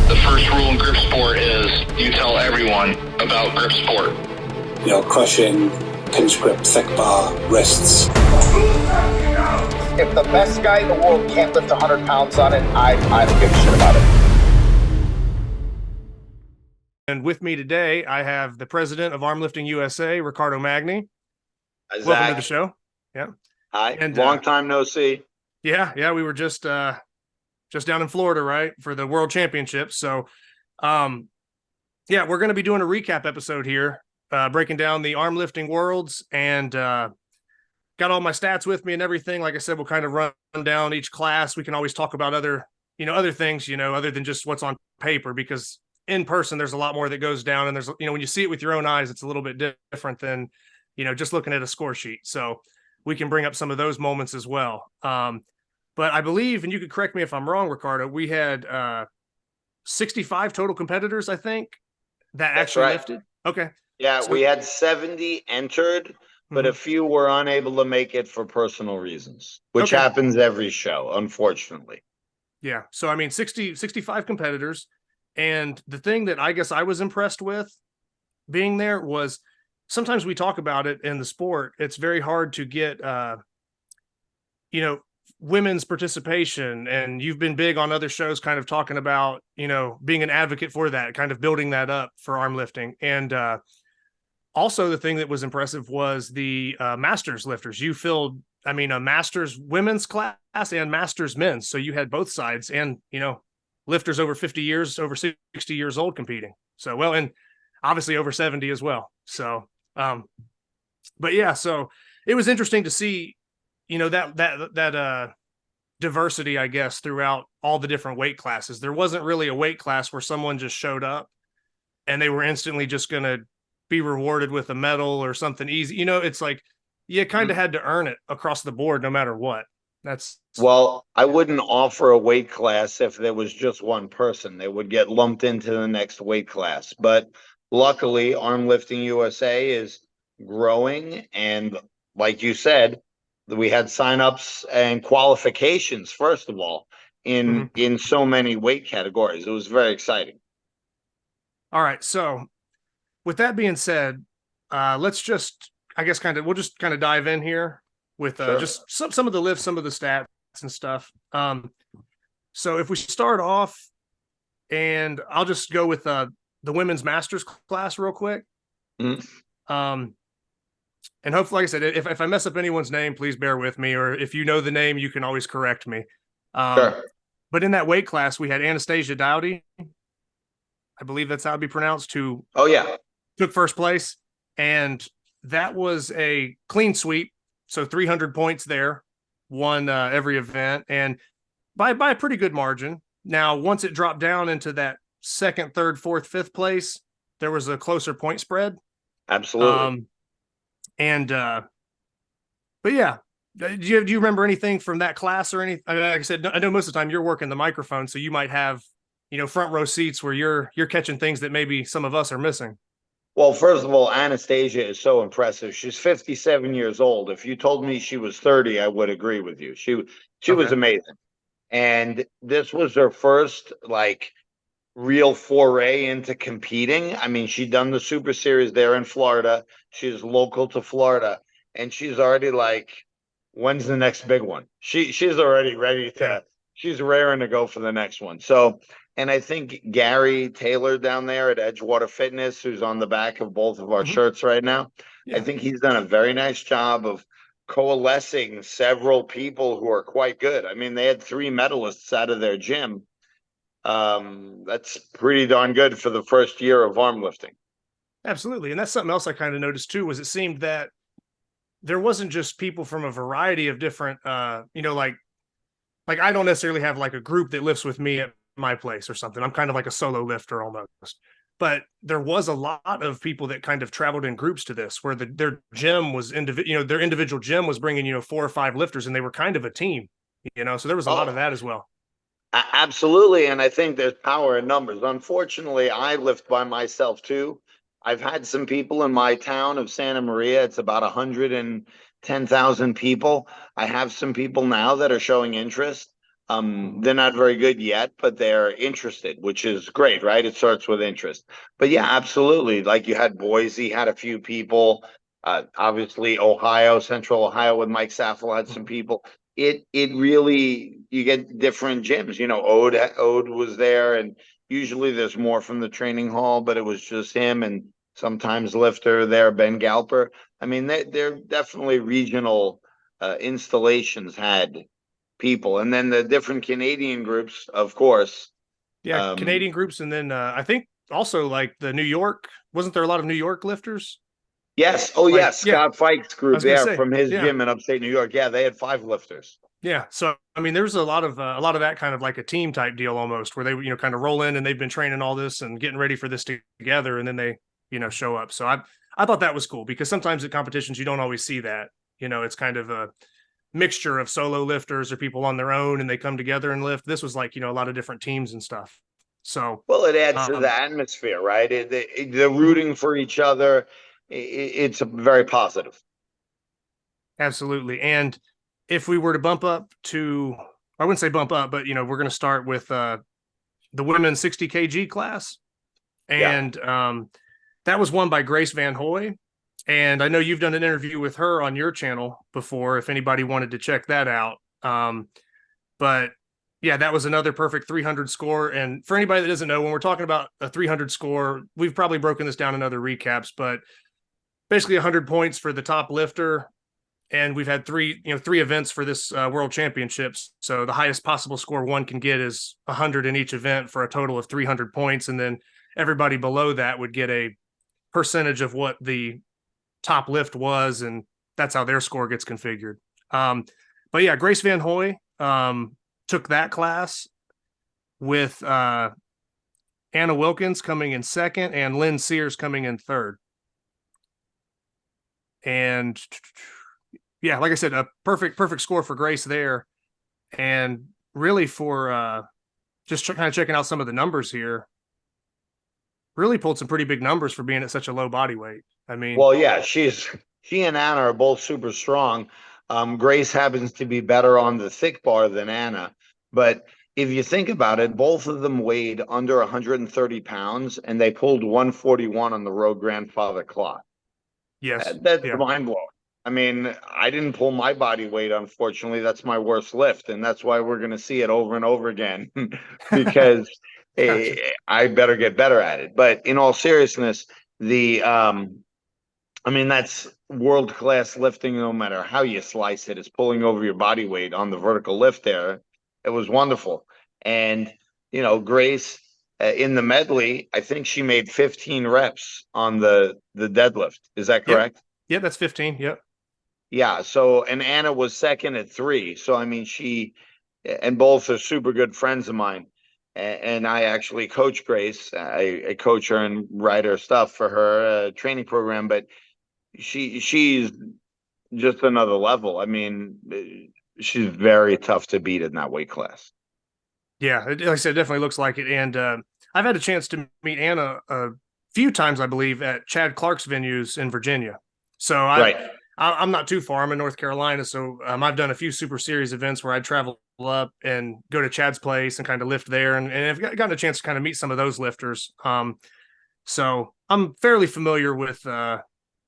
The first rule in grip sport is you tell everyone about grip sport. Crushing, pinch grip, thick bar, wrists. If the best guy in the world can't lift 100 pounds on it, I don't give a shit about it. And with me today, I have the president of Armlifting USA, Riccardo Magni. Hi, Welcome to the show. Yeah. Hi. And long time no see. Yeah. We were just down in Florida, right, for the World Championships. So, we're going to be doing a recap episode here, breaking down the armlifting worlds, and got all my stats with me and everything. Like I said, we'll kind of run down each class. We can always talk about other things, other than just what's on paper, because in person, there's a lot more that goes down. And there's, when you see it with your own eyes, it's a little bit different than, just looking at a score sheet. So we can bring up some of those moments as well. But I believe, and you could correct me if I'm wrong, Riccardo, we had 65 total competitors, I think, that That's actually right. lifted. Okay. Yeah, So- we had 70 entered, but a few were unable to make it for personal reasons, which Okay. happens every show, unfortunately. Yeah. So, 65 competitors. And the thing that I guess I was impressed with being there was, sometimes we talk about it in the sport. It's very hard to get, women's participation. And you've been big on other shows kind of talking about, being an advocate for that, kind of building that up for arm lifting. And also the thing that was impressive was the masters lifters. You filled, a masters women's class and masters men's. So you had both sides and, lifters over 50 years, over 60 years old competing. So, well, and obviously over 70 as well. So, but yeah, so it was interesting to see, that diversity, I guess, throughout all the different weight classes. There wasn't really a weight class where someone just showed up and they were instantly just going to be rewarded with a medal or something easy. It's like, you kind of had to earn it across the board, no matter what. Well, I wouldn't offer a weight class if there was just one person. They would get lumped into the next weight class. But luckily, Armlifting USA is growing. And like you said, we had signups and qualifications, first of all, in so many weight categories. It was very exciting. All right. So with that being said, let's just, we'll just kind of dive in here with Sure. just some of the lifts, some of the stats and stuff. So if we start off, and I'll just go with the women's masters class real quick. And hopefully, like I said, if I mess up anyone's name, please bear with me, or if you know the name, you can always correct me. Sure. But in that weight class, we had Anastasia Dowdy, I believe that's how it'd be pronounced, who took first place. And that was a clean sweep. So 300 points there, won every event, and by a pretty good margin. Now, once it dropped down into that second, third, fourth, fifth place, there was a closer point spread. Absolutely. But yeah, do you remember anything from that class or anything? Like I said, I know most of the time you're working the microphone, so you might have, front row seats where you're catching things that maybe some of us are missing. Well, first of all, Anastasia is so impressive. She's 57 years old. If you told me she was 30, I would agree with you. She was amazing. And this was her first real foray into competing. She'd done the Super Series there in Florida. She's local to Florida, and she's already when's the next big one? She's already ready to, she's raring to go for the next one. So, and I think Gary Taylor down there at Edgewater Fitness, who's on the back of both of our shirts right now, I think he's done a very nice job of coalescing several people who are quite good. They had 3 medalists out of their gym. That's pretty darn good for the first year of arm lifting. Absolutely. And that's something else I kind of noticed too, was it seemed that there wasn't just people from a variety of different, like I don't necessarily have a group that lifts with me at my place or something. I'm kind of like a solo lifter almost, but there was a lot of people that kind of traveled in groups to this, where their gym was their individual gym was bringing, 4 or 5 lifters, and they were kind of a team, so there was a lot of that as well. Absolutely. And I think there's power in numbers. Unfortunately, I lift by myself too. I've had some people in my town of Santa Maria. It's about 110,000 people. I have some people now that are showing interest. They're not very good yet, but they're interested, which is great, right? It starts with interest. But yeah, absolutely. Like you had Boise, had a few people. Obviously, Ohio, Central Ohio with Mike Saffel had some people. It really, you get different gyms. You know, Ode was there, and usually there's more from the training hall, but it was just him and sometimes lifter there, Ben Galper. I mean, they're definitely regional installations had people, and then the different Canadian groups, of course. Yeah, Canadian groups, and then I think also like the New York. Wasn't there a lot of New York lifters? Yes. Oh, Like, yes. Scott Fikes I group was gonna there say, from his yeah. gym in upstate New York. Yeah, they had 5 lifters. Yeah. So, I mean, there's a lot of that kind of like a team type deal almost where they, kind of roll in and they've been training all this and getting ready for this together. And then they, show up. So I thought that was cool because sometimes at competitions, you don't always see that, it's kind of a mixture of solo lifters or people on their own and they come together and lift. This was like, a lot of different teams and stuff. So, well, it adds to the atmosphere, right? They're rooting for each other. It's very positive. Absolutely. And if we were to bump up to, I wouldn't say bump up, but we're going to start with the women's 60 kg class, and that was won by Grace Van Hoy. And I know you've done an interview with her on your channel before, if anybody wanted to check that out. But yeah, that was another perfect 300 score. And for anybody that doesn't know, when we're talking about a 300 score, we've probably broken this down in other recaps, but basically 100 points for the top lifter. And we've had three events for this World Championships. So the highest possible score one can get is 100 in each event for a total of 300 points. And then everybody below that would get a percentage of what the top lift was. And that's how their score gets configured. But yeah, Grace Van Hoy took that class with Anna Wilkins coming in second and Lynn Sears coming in third. And yeah, like I said, a perfect score for Grace there. And really for just kind of checking out some of the numbers here, really pulled some pretty big numbers for being at such a low body weight. I mean, well, yeah, she and Anna are both super strong. Grace happens to be better on the thick bar than Anna, but if you think about it, both of them weighed under 130 pounds and they pulled 141 on the road grandfather clock. Yes. That's mind blowing. I mean, I didn't pull my body weight, unfortunately. That's my worst lift, and that's why we're going to see it over and over again because I better get better at it. But in all seriousness, that's world-class lifting no matter how you slice it. It's pulling over your body weight on the vertical lift there. It was wonderful. And, Grace, in the medley, I think she made 15 reps on the deadlift. Is that correct? Yep, that's 15. Yep. Yeah. So, and Anna was second at 3. So, I mean, and both are super good friends of mine. And I actually coach Grace. I coach her and write her stuff for her training program, but she's just another level. I mean, she's very tough to beat in that weight class. Yeah, like I said, it definitely looks like it. And I've had a chance to meet Anna a few times, I believe, at Chad Clark's venues in Virginia. So I'm not too far. I'm in North Carolina. So I've done a few Super Series events where I travel up and go to Chad's place and kind of lift there. And I've gotten a chance to kind of meet some of those lifters. So I'm fairly familiar with, like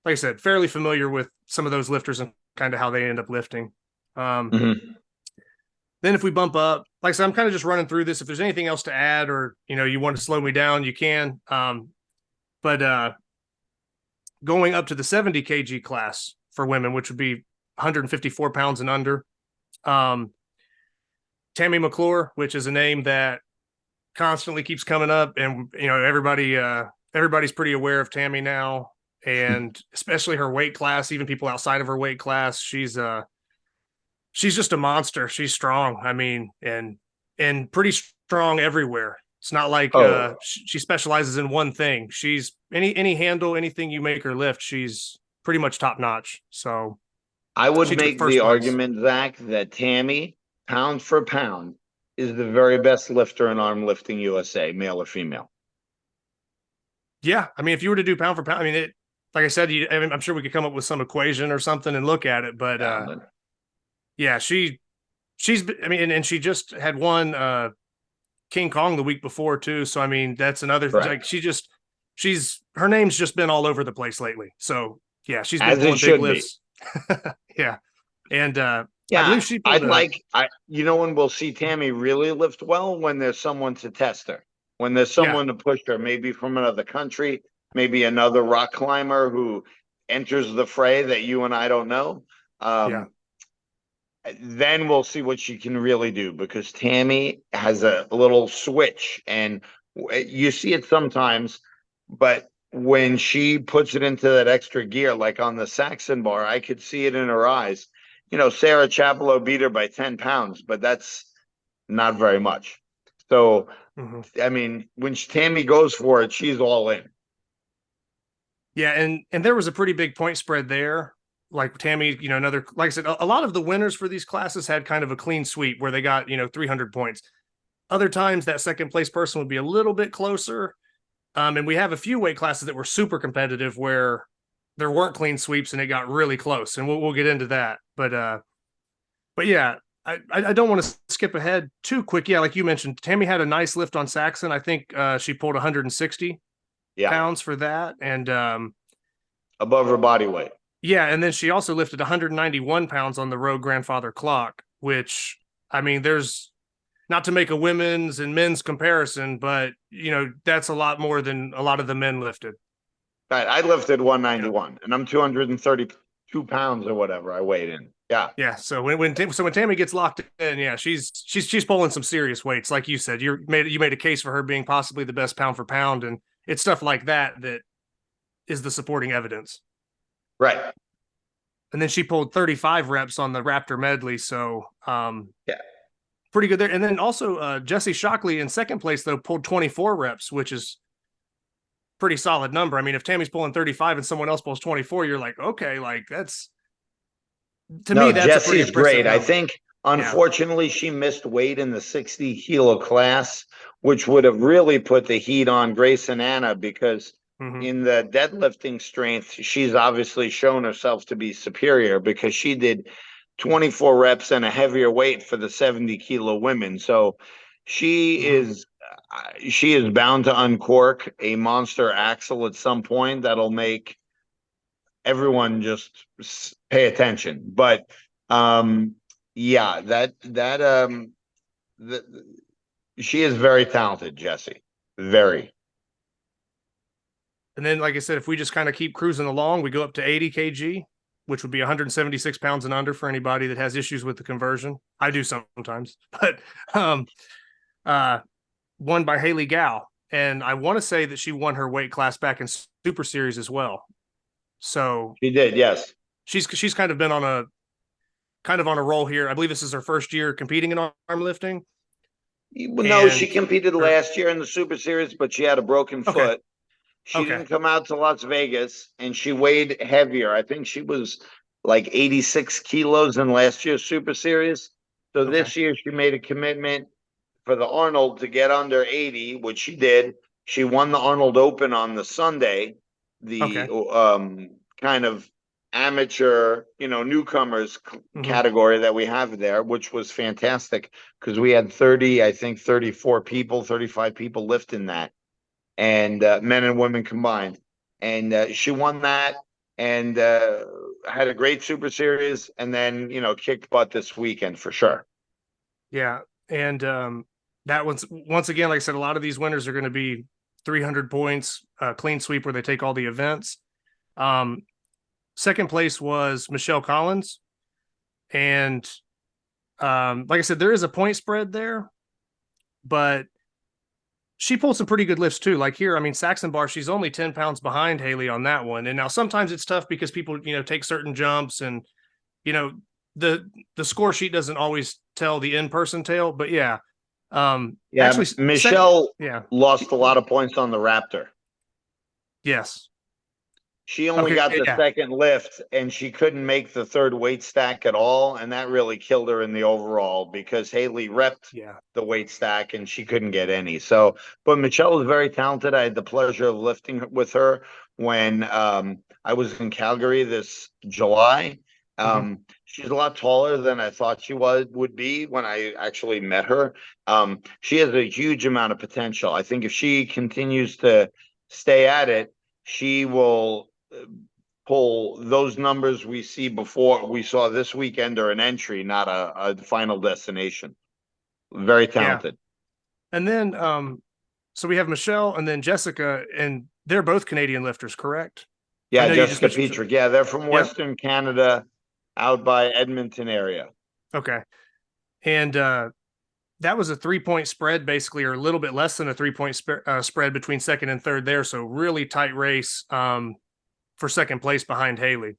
I said, with some of those lifters and kind of how they end up lifting. Then if we bump up, like I said, I'm kind of just running through this. If there's anything else to add or, you want to slow me down, you can. But going up to the 70 kg class for women, which would be 154 pounds and under. Tammy McClure, which is a name that constantly keeps coming up. And, everybody's pretty aware of Tammy now. And especially her weight class, even people outside of her weight class, she's just a monster. She's strong. I mean, and pretty strong everywhere. It's not like she specializes in one thing. She's any handle, anything you make her lift, she's pretty much top notch. So I would make the argument, Zach, that Tammy, pound for pound, is the very best lifter in Armlifting USA, male or female. Yeah, I mean, if you were to do pound for pound, I mean, like I said, I'm sure we could come up with some equation or something and look at it, but yeah, she I mean, and she just had won King Kong the week before too. So I mean, that's another like her name's just been all over the place lately. So yeah, she's been pulling big lifts. Yeah. And I believe she pulled when we'll see Tammy really lift well, when there's someone to test her, when there's someone to push her, maybe from another country, maybe another rock climber who enters the fray that you and I don't know. Then we'll see what she can really do, because Tammy has a little switch, and you see it sometimes, but when she puts it into that extra gear, like on the Saxon bar, I could see it in her eyes. Sarah Chapello beat her by 10 pounds, but that's not very much. So, I mean, when Tammy goes for it, she's all in. Yeah, and there was a pretty big point spread there. Like Tammy, like I said, a lot of the winners for these classes had kind of a clean sweep where they got, 300 points. Other times that second place person would be a little bit closer. And we have a few weight classes that were super competitive where there weren't clean sweeps and it got really close. And we'll get into that. But yeah, I don't want to skip ahead too quick. Yeah, like you mentioned, Tammy had a nice lift on Saxon. I think she pulled 160 pounds for that. And above her body weight. Yeah, and then she also lifted 191 pounds on the Rogue Grandfather clock, which, I mean, there's not to make a women's and men's comparison, but, that's a lot more than a lot of the men lifted. Right. I lifted 191 and I'm 232 pounds or whatever I weighed in. Yeah. Yeah. So when Tammy gets locked in, yeah, she's pulling some serious weights. Like you said, you made a case for her being possibly the best pound for pound. And it's stuff like that is the supporting evidence. Right. And then she pulled 35 reps on the Raptor medley. So, pretty good there. And then also Jessie Shockley in second place, though, pulled 24 reps, which is pretty solid number. I mean, if Tammy's pulling 35 and someone else pulls 24, you're like, okay, like that's me, that's Jessie's great. Number. I think, unfortunately, she missed weight in the 60 kilo class, which would have really put the heat on Grace and Anna, because in the deadlifting strength, she's obviously shown herself to be superior, because she did 24 reps and a heavier weight for the 70 kilo women. So she is bound to uncork a monster axle at some point that'll make everyone just pay attention. But she is very talented, Jessie. Very. And then, like I said, if we just kind of keep cruising along, we go up to 80 kg, which would be 176 pounds and under for anybody that has issues with the conversion. I do sometimes, but won by Haley Gow. And I want to say that she won her weight class back in Super Series as well. So she did, yes. She's kind of been on a roll here. I believe this is her first year competing in arm lifting. No, she competed last year in the Super Series, but she had a broken foot. She didn't come out to Las Vegas, and she weighed heavier. I think she was like 86 kilos in last year's Super Series. So this year she made a commitment for the Arnold to get under 80, which she did. She won the Arnold Open on the Sunday, the kind of amateur, newcomers category that we have there, which was fantastic because we had 35 people lift in that. And men and women combined. And she won that and had a great Super Series, and then, kicked butt this weekend for sure. Yeah. And that one's, once again, like I said, a lot of these winners are going to be 300 points, clean sweep where they take all the events. Second place was Michelle Collins. And like I said, there is a point spread there, but she pulled some pretty good lifts too. Like here, I mean, Saxon bar, she's only 10 pounds behind Haley on that one. And now sometimes it's tough because people, take certain jumps and, the score sheet doesn't always tell the in-person tale, but actually Michelle lost a lot of points on the Raptor. Yes. She only got the second lift, and she couldn't make the third weight stack at all. And that really killed her in the overall because Haley repped the weight stack and she couldn't get any. So, but Michelle is very talented. I had the pleasure of lifting with her when I was in Calgary this July. She's a lot taller than I thought she would be when I actually met her. She has a huge amount of potential. I think if she continues to stay at it, she will pull those numbers we saw this weekend are an entry, not a final destination. Very talented. Yeah. And then so we have Michelle and then Jessica, and they're both Canadian lifters, correct? Yeah, Jessica Petrick. Yeah, they're from Western Canada, out by Edmonton area. Okay. And that was a 3-point spread, basically, or a little bit less than a 3-point spread between second and third there. So really tight race for second place behind Haley.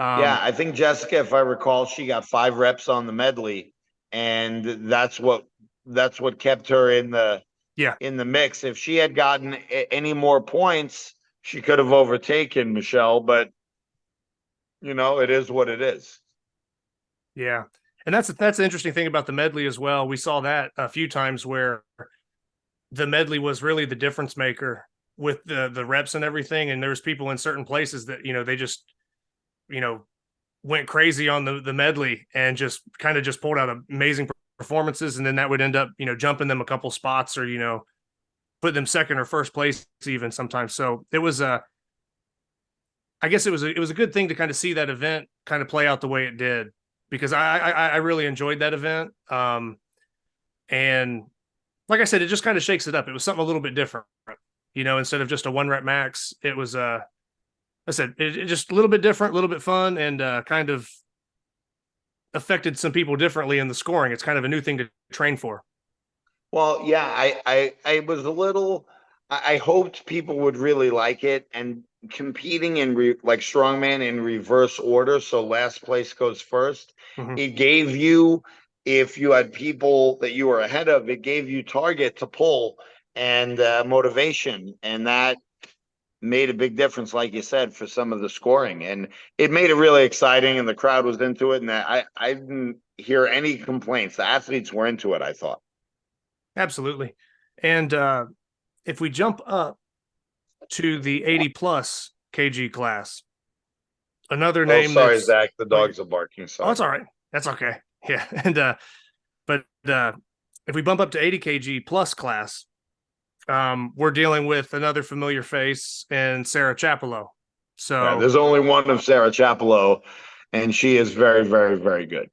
Yeah, I think Jessica, if I recall, she got 5 reps on the medley, and that's what kept her in the mix. If she had gotten any more points, she could have overtaken Michelle, but it is what it is. Yeah. And that's the interesting thing about the medley as well. We saw that a few times where the medley was really the difference maker with the reps and everything. And there's people in certain places that, they just, went crazy on the medley and just pulled out amazing performances. And then that would end up, jumping them a couple spots or, put them second or first place even sometimes. So it was I guess it was a good thing to kind of see that event kind of play out the way it did, because I really enjoyed that event. And like I said, it just kind of shakes it up. It was something a little bit different, instead of just a 1 rep max, it was I said it just a little bit different, a little bit fun, and kind of affected some people differently in the scoring. It's kind of a new thing to train for. Well, yeah, I was a little, I hoped people would really like it, and competing in like strongman in reverse order. So last place goes first. Mm-hmm. It gave you, if you had people that you were ahead of, it gave you target to pull and motivation. And that made a big difference, like you said, for some of the scoring. And it made it really exciting, and the crowd was into it. And I didn't hear any complaints. The athletes were into it, I thought. Absolutely. And if we jump up to the 80 plus kg class, another name. Oh, sorry, Zach, the dogs are barking. Sorry. Oh, that's all right. That's okay. Yeah. And but if we bump up to 80 kg plus class, we're dealing with another familiar face in Sarah Chapello. So yeah, there's only one of Sarah Chapello, and she is very, very, very good.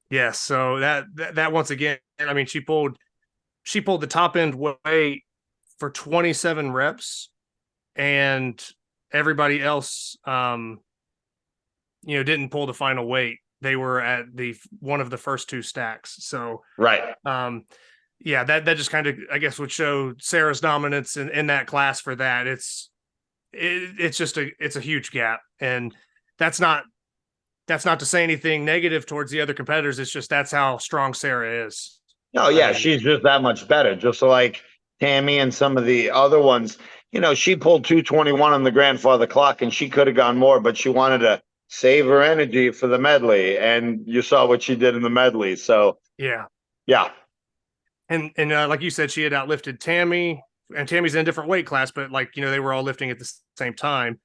Yes. So that once again, I mean, she pulled the top end weight for 27 reps, and everybody else, didn't pull the final weight. They were at one of the first 2 stacks. So, right. Yeah, that just kind of, I guess, would show Sarah's dominance in that class for that. It's a huge gap. And that's not to say anything negative towards the other competitors. It's just, that's how strong Sarah is. Oh, yeah, she's just that much better. Just like Tammy and some of the other ones, she pulled 221 on the grandfather clock, and she could have gone more, but she wanted to save her energy for the medley. And you saw what she did in the medley. So, yeah. And like you said, she had outlifted Tammy, and Tammy's in a different weight class, but they were all lifting at the same time.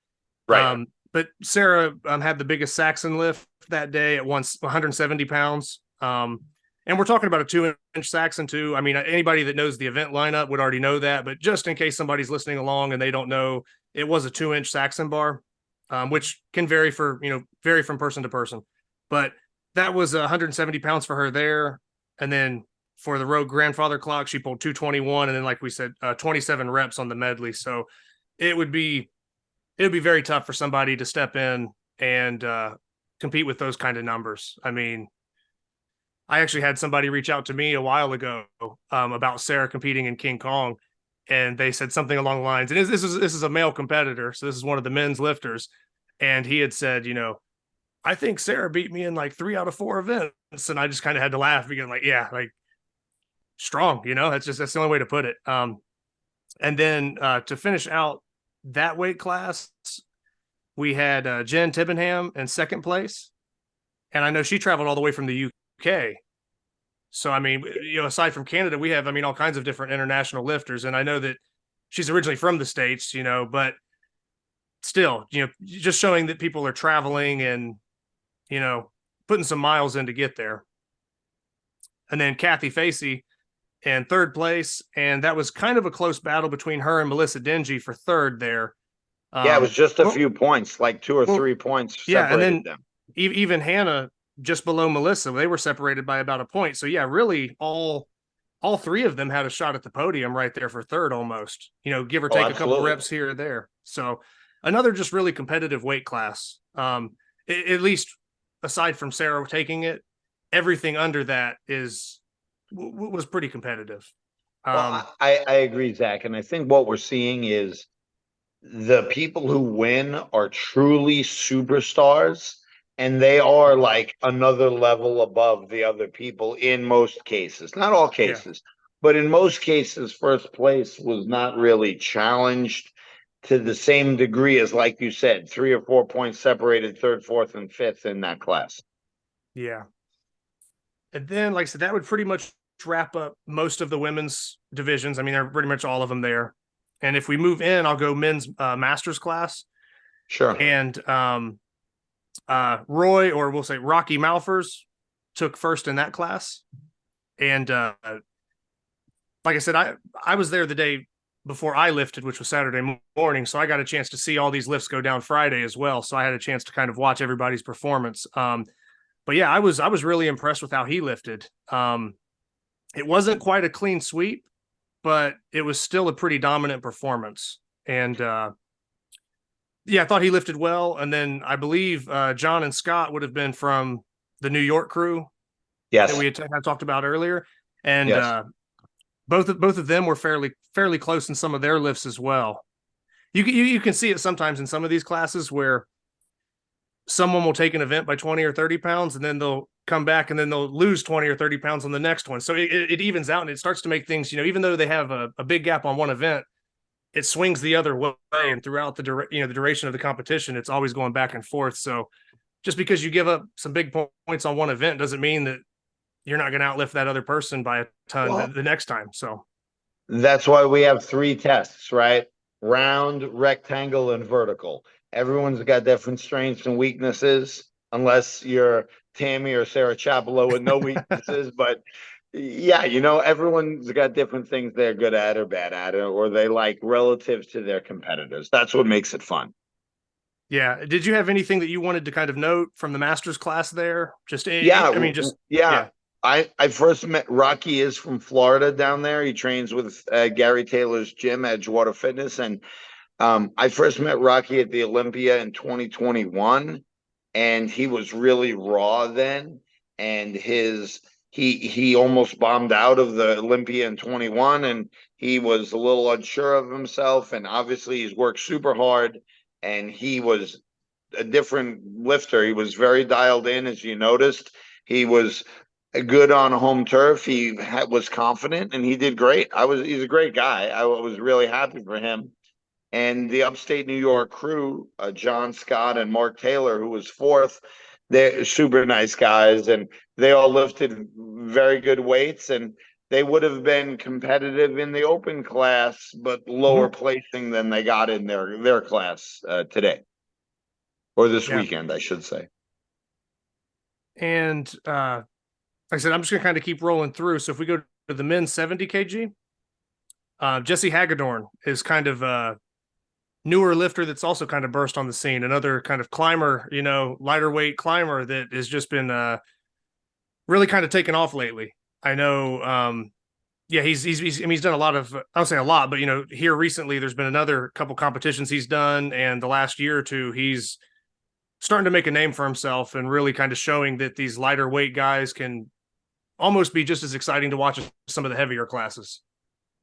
Right. But Sarah had the biggest Saxon lift that day at 170 pounds. And we're talking about a 2-inch Saxon too. I mean, anybody that knows the event lineup would already know that, but just in case somebody's listening along and they don't know, it was a 2-inch Saxon bar, which can vary from person to person. But that was 170 pounds for her there. And then for the road grandfather clock, she pulled 221. And then, like we said, 27 reps on the medley. So it would be very tough for somebody to step in and compete with those kind of numbers. I mean, I actually had somebody reach out to me a while ago about Sarah competing in King Kong, and they said something along the lines, and this is a male competitor, so this is one of the men's lifters, and he had said, I think Sarah beat me in like 3 out of 4 events, and I just kind of had to laugh because, like, yeah, like, strong, that's the only way to put it. And then to finish out that weight class, we had Jen Tibbenham in second place, and I know she traveled all the way from the UK. So, I mean, aside from Canada, we have, all kinds of different international lifters. And I know that she's originally from the States, but still, just showing that people are traveling and putting some miles in to get there. And then Kathy Facey in third place. And that was kind of a close battle between her and Melissa Dingy for third there. Yeah, it was just a few points, like 2 or 3 points separated and then them. Even Hannah just below Melissa, they were separated by about a point. So yeah, really all three of them had a shot at the podium right there for third almost, give or take a couple reps here or there. So another just really competitive weight class. At least aside from Sarah taking it, everything under that was pretty competitive. Well, I agree, Zach. And I think what we're seeing is the people who win are truly superstars, and they are like another level above the other people in most cases. Not all cases, but in most cases, first place was not really challenged to the same degree as, like you said, 3 or 4 points separated third, fourth, and fifth in that class. Yeah. And then, like I said, that would pretty much wrap up most of the women's divisions. I mean, they're pretty much all of them there. And if we move in, I'll go men's masters class. Sure. And Roy, or we'll say Rocky Malfers, took first in that class. And like I said, I was there the day before I lifted, which was Saturday morning. So I got a chance to see all these lifts go down Friday as well. So I had a chance to kind of watch everybody's performance. But yeah, I was really impressed with how he lifted. It wasn't quite a clean sweep, but it was still a pretty dominant performance. And yeah, I thought he lifted well. And then I believe John and Scott would have been from the New York crew that we had talked about earlier. And both of them were fairly close in some of their lifts as well. You can see it sometimes in some of these classes where someone will take an event by 20 or 30 pounds, and then they'll come back and then they'll lose 20 or 30 pounds on the next one. So it evens out, and it starts to make things, even though they have a big gap on one event, it swings the other way. And throughout the duration of the competition, it's always going back and forth. So just because you give up some big points on one event doesn't mean that you're not going to outlift that other person by a ton the next time. So that's why we have 3 tests, right? Round, rectangle, and vertical. Everyone's got different strengths and weaknesses, unless you're Tammy or Sarah Chapelo with no weaknesses. But yeah, everyone's got different things they're good at or bad at, or they like relative to their competitors. That's what makes it fun. Yeah. Did you have anything that you wanted to kind of note from the master's class there? I first met Rocky is from Florida down there. He trains with Gary Taylor's gym, Edgewater Fitness. And I first met Rocky at the Olympia in 2021, and he was really raw then. And he almost bombed out of the Olympia in 21, and he was a little unsure of himself. And obviously he's worked super hard, and he was a different lifter. He was very dialed in, as you noticed. He was good on home turf. He was confident, and he did great. He's a great guy. I was really happy for him. And the upstate New York crew, John Scott and Mark Taylor, who was fourth, they're super nice guys, and they all lifted very good weights, and they would have been competitive in the open class, but lower placing than they got in their class today, or this weekend, I should say. And like I said, I'm just going to kind of keep rolling through. So if we go to the men's 70 kg, Jesse Hagedorn is kind of a newer lifter that's also kind of burst on the scene. Another kind of climber, lighter weight climber that has just been really kind of taken off lately. I know, he's done a lot of, I don't say a lot, but here recently there's been another couple competitions he's done, and the last year or two he's starting to make a name for himself and really kind of showing that these lighter weight guys can almost be just as exciting to watch as some of the heavier classes.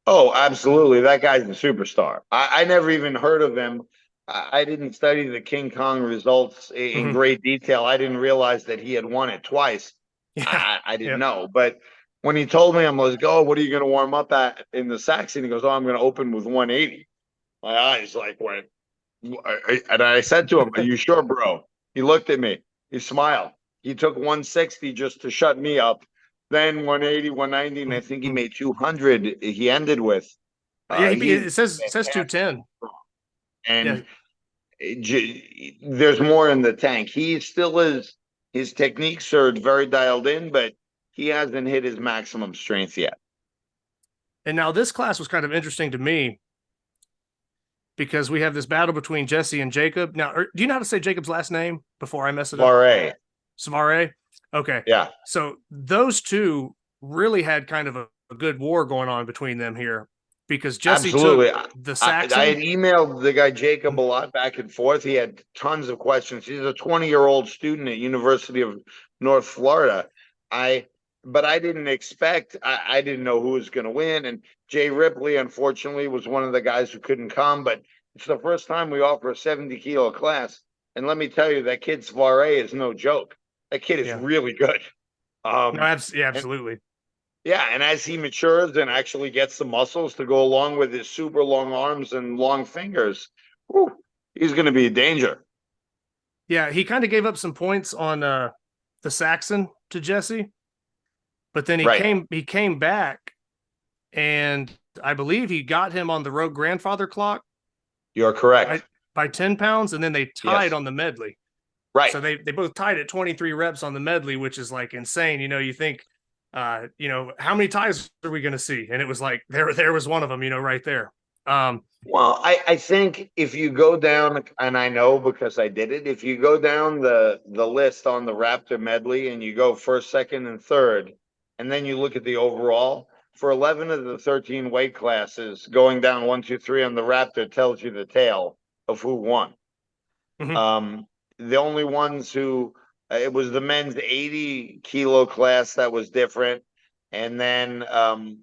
Oh, absolutely. That guy's a superstar. I never even heard of him. I didn't study the King Kong results in great detail. I didn't realize that he had won it twice. Yeah. I didn't know. But when he told me, I'm like, what are you going to warm up at in the Saxon? He goes, I'm going to open with 180. My eyes went. And I said to him, are you sure, bro? He looked at me. He smiled. He took 160 just to shut me up. Then 180, 190, and I think he made 200. He ended with. It says 210. And there's more in the tank. He still is His techniques are very dialed in, but he hasn't hit his maximum strength yet. And now this class was kind of interesting to me because we have this battle between Jesse and Jacob. Now, do you know how to say Jacob's last name before I mess it up? Savare. Okay. Yeah. So those two really had kind of a good war going on between them here because Jesse Absolutely. took the Saxon. I had emailed the guy Jacob a lot back and forth. He had tons of questions. He's a 20-year-old student at University of North Florida. But I didn't expect, I didn't know who was going to win. And Jay Ripley, unfortunately, was one of the guys who couldn't come. But it's the first time we offer a 70-kilo class. And let me tell you, that kid Savare is no joke. That kid is really good. Absolutely. And as he matures and actually gets the muscles to go along with his super long arms and long fingers, he's going to be a danger. Yeah, he kind of gave up some points on the Saxon to Jesse. But then he came back, and I believe he got him on the Rogue Grandfather clock. You're correct. By 10 pounds, and then they tied on the medley. Right. So they both tied at 23 reps on the medley, which is like insane. You know, you think, how many ties are we going to see? And it was like, there was one of them, right there. Well, I think if you go down, and I know because I did it, if you go down the list on the Raptor medley and you go first, second, and third, and then you look at the overall, for 11 of the 13 weight classes, going down 1, 2, 3 on the Raptor tells you the tale of who won. Mm-hmm. The only ones who, it was the men's 80-kilo class that was different. And then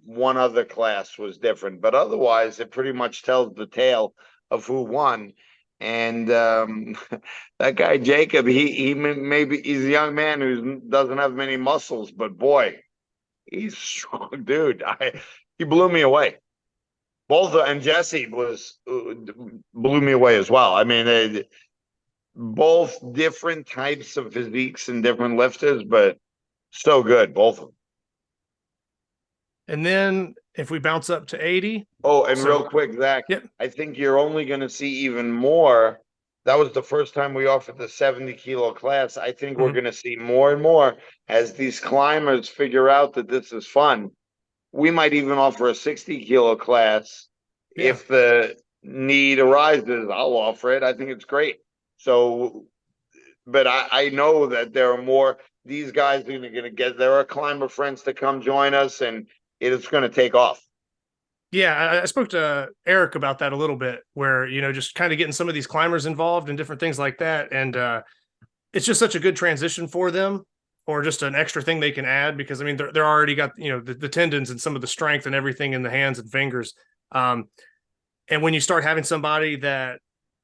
one other class was different. But otherwise, it pretty much tells the tale of who won. And that guy, Jacob, he's a young man who doesn't have many muscles, but boy, he's a strong dude. He blew me away. And Jesse blew me away as well. I mean, both different types of physiques and different lifters, but so good, both of them. And then if we bounce up to 80. Oh, and real quick, Zach, I think you're only going to see even more. That was the first time we offered the 70-kilo class. I think we're going to see more and more as these climbers figure out that this is fun. We might even offer a 60-kilo class. If the need arises, I'll offer it. I think it's great. So, but I know that there are more. These guys are going to get, there are climber friends to come join us, and it's going to take off. Yeah, I spoke to Eric about that a little bit, where, just kind of getting some of these climbers involved and different things like that. And it's just such a good transition for them, or just an extra thing they can add, because, I mean, they're already got, the tendons and some of the strength and everything in the hands and fingers. And when you start having somebody that,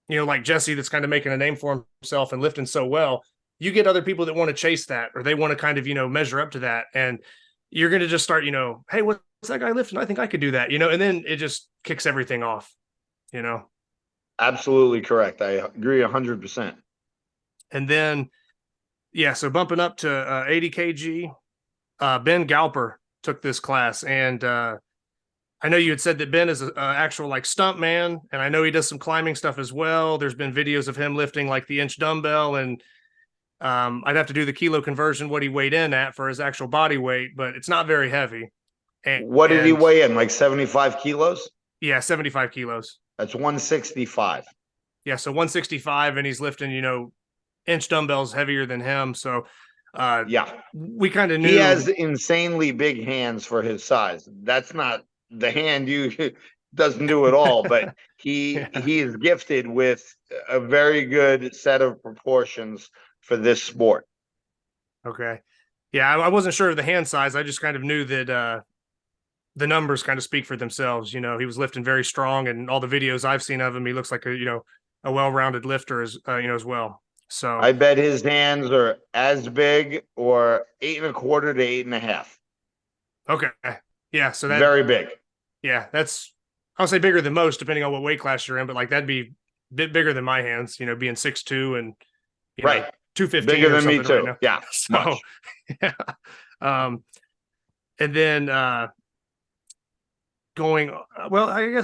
like Jesse, that's kind of making a name for himself and lifting so well, you get other people that want to chase that, or they want to kind of, measure up to that. And you're going to just start, hey, what's that guy lifting? I think I could do that, and then it just kicks everything off, Absolutely correct. I agree 100%. And then, so bumping up to 80 kg, Ben Galper took this class. And I know you had said that Ben is an actual like stunt man, and I know he does some climbing stuff as well. There's been videos of him lifting like the inch dumbbell, and I'd have to do the kilo conversion, what he weighed in at for his actual body weight, but it's not very heavy. What did he weigh in? Like 75 kilos? Yeah, 75 kilos. That's 165. Yeah, so 165, and he's lifting, inch dumbbells heavier than him. So we kind of knew he has insanely big hands for his size. That's not the hand doesn't do it all, but he is gifted with a very good set of proportions for this sport. Okay. Yeah, I wasn't sure of the hand size. I just kind of knew that the numbers kind of speak for themselves. He was lifting very strong, and all the videos I've seen of him, he looks like a well-rounded lifter as well. So I bet his hands are as big or 8.25 to 8.5. Okay. Yeah. So that's very big. Yeah. I'll say bigger than most, depending on what weight class you're in, but like that'd be a bit bigger than my hands, being 6'2" and right. 215. Bigger than me too. Right, yeah. So, yeah. And then I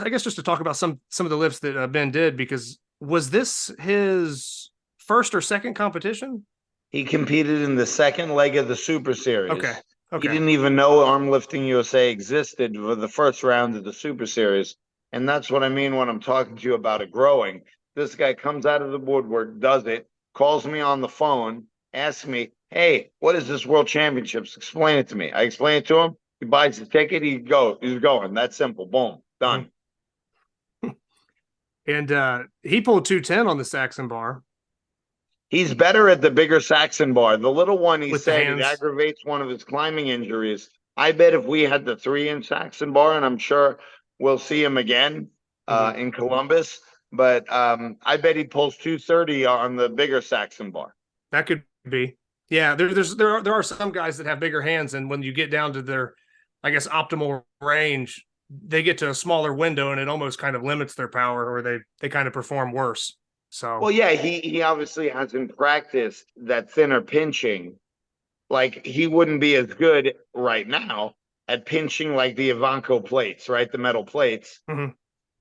guess just to talk about some of the lifts that Ben did, because was this his first or second competition? He competed in the second leg of the Super Series. Okay. He Okay. didn't even know Armlifting USA existed for the first round of the Super Series. And that's what I mean when I'm talking to you about it growing. This guy comes out of the woodwork, does it, calls me on the phone, asks me, hey, what is this World Championships? Explain it to me. I explain it to him. He buys the ticket. He's going. That's simple. Boom. Done. And he pulled 210 on the Saxon bar. He's better at the bigger Saxon bar. The little one, he With the said, it hands. aggravates one of his climbing injuries. I bet if we had the 3-inch Saxon bar, and I'm sure we'll see him again in Columbus, but I bet he pulls 230 on the bigger Saxon bar. That could be. Yeah, there are some guys that have bigger hands, and when you get down to their, I guess, optimal range, they get to a smaller window, and it almost kind of limits their power, or they kind of perform worse. So, well, yeah, he obviously hasn't practiced that thinner pinching. Like, he wouldn't be as good right now at pinching like the Ivanko plates, right? The metal plates.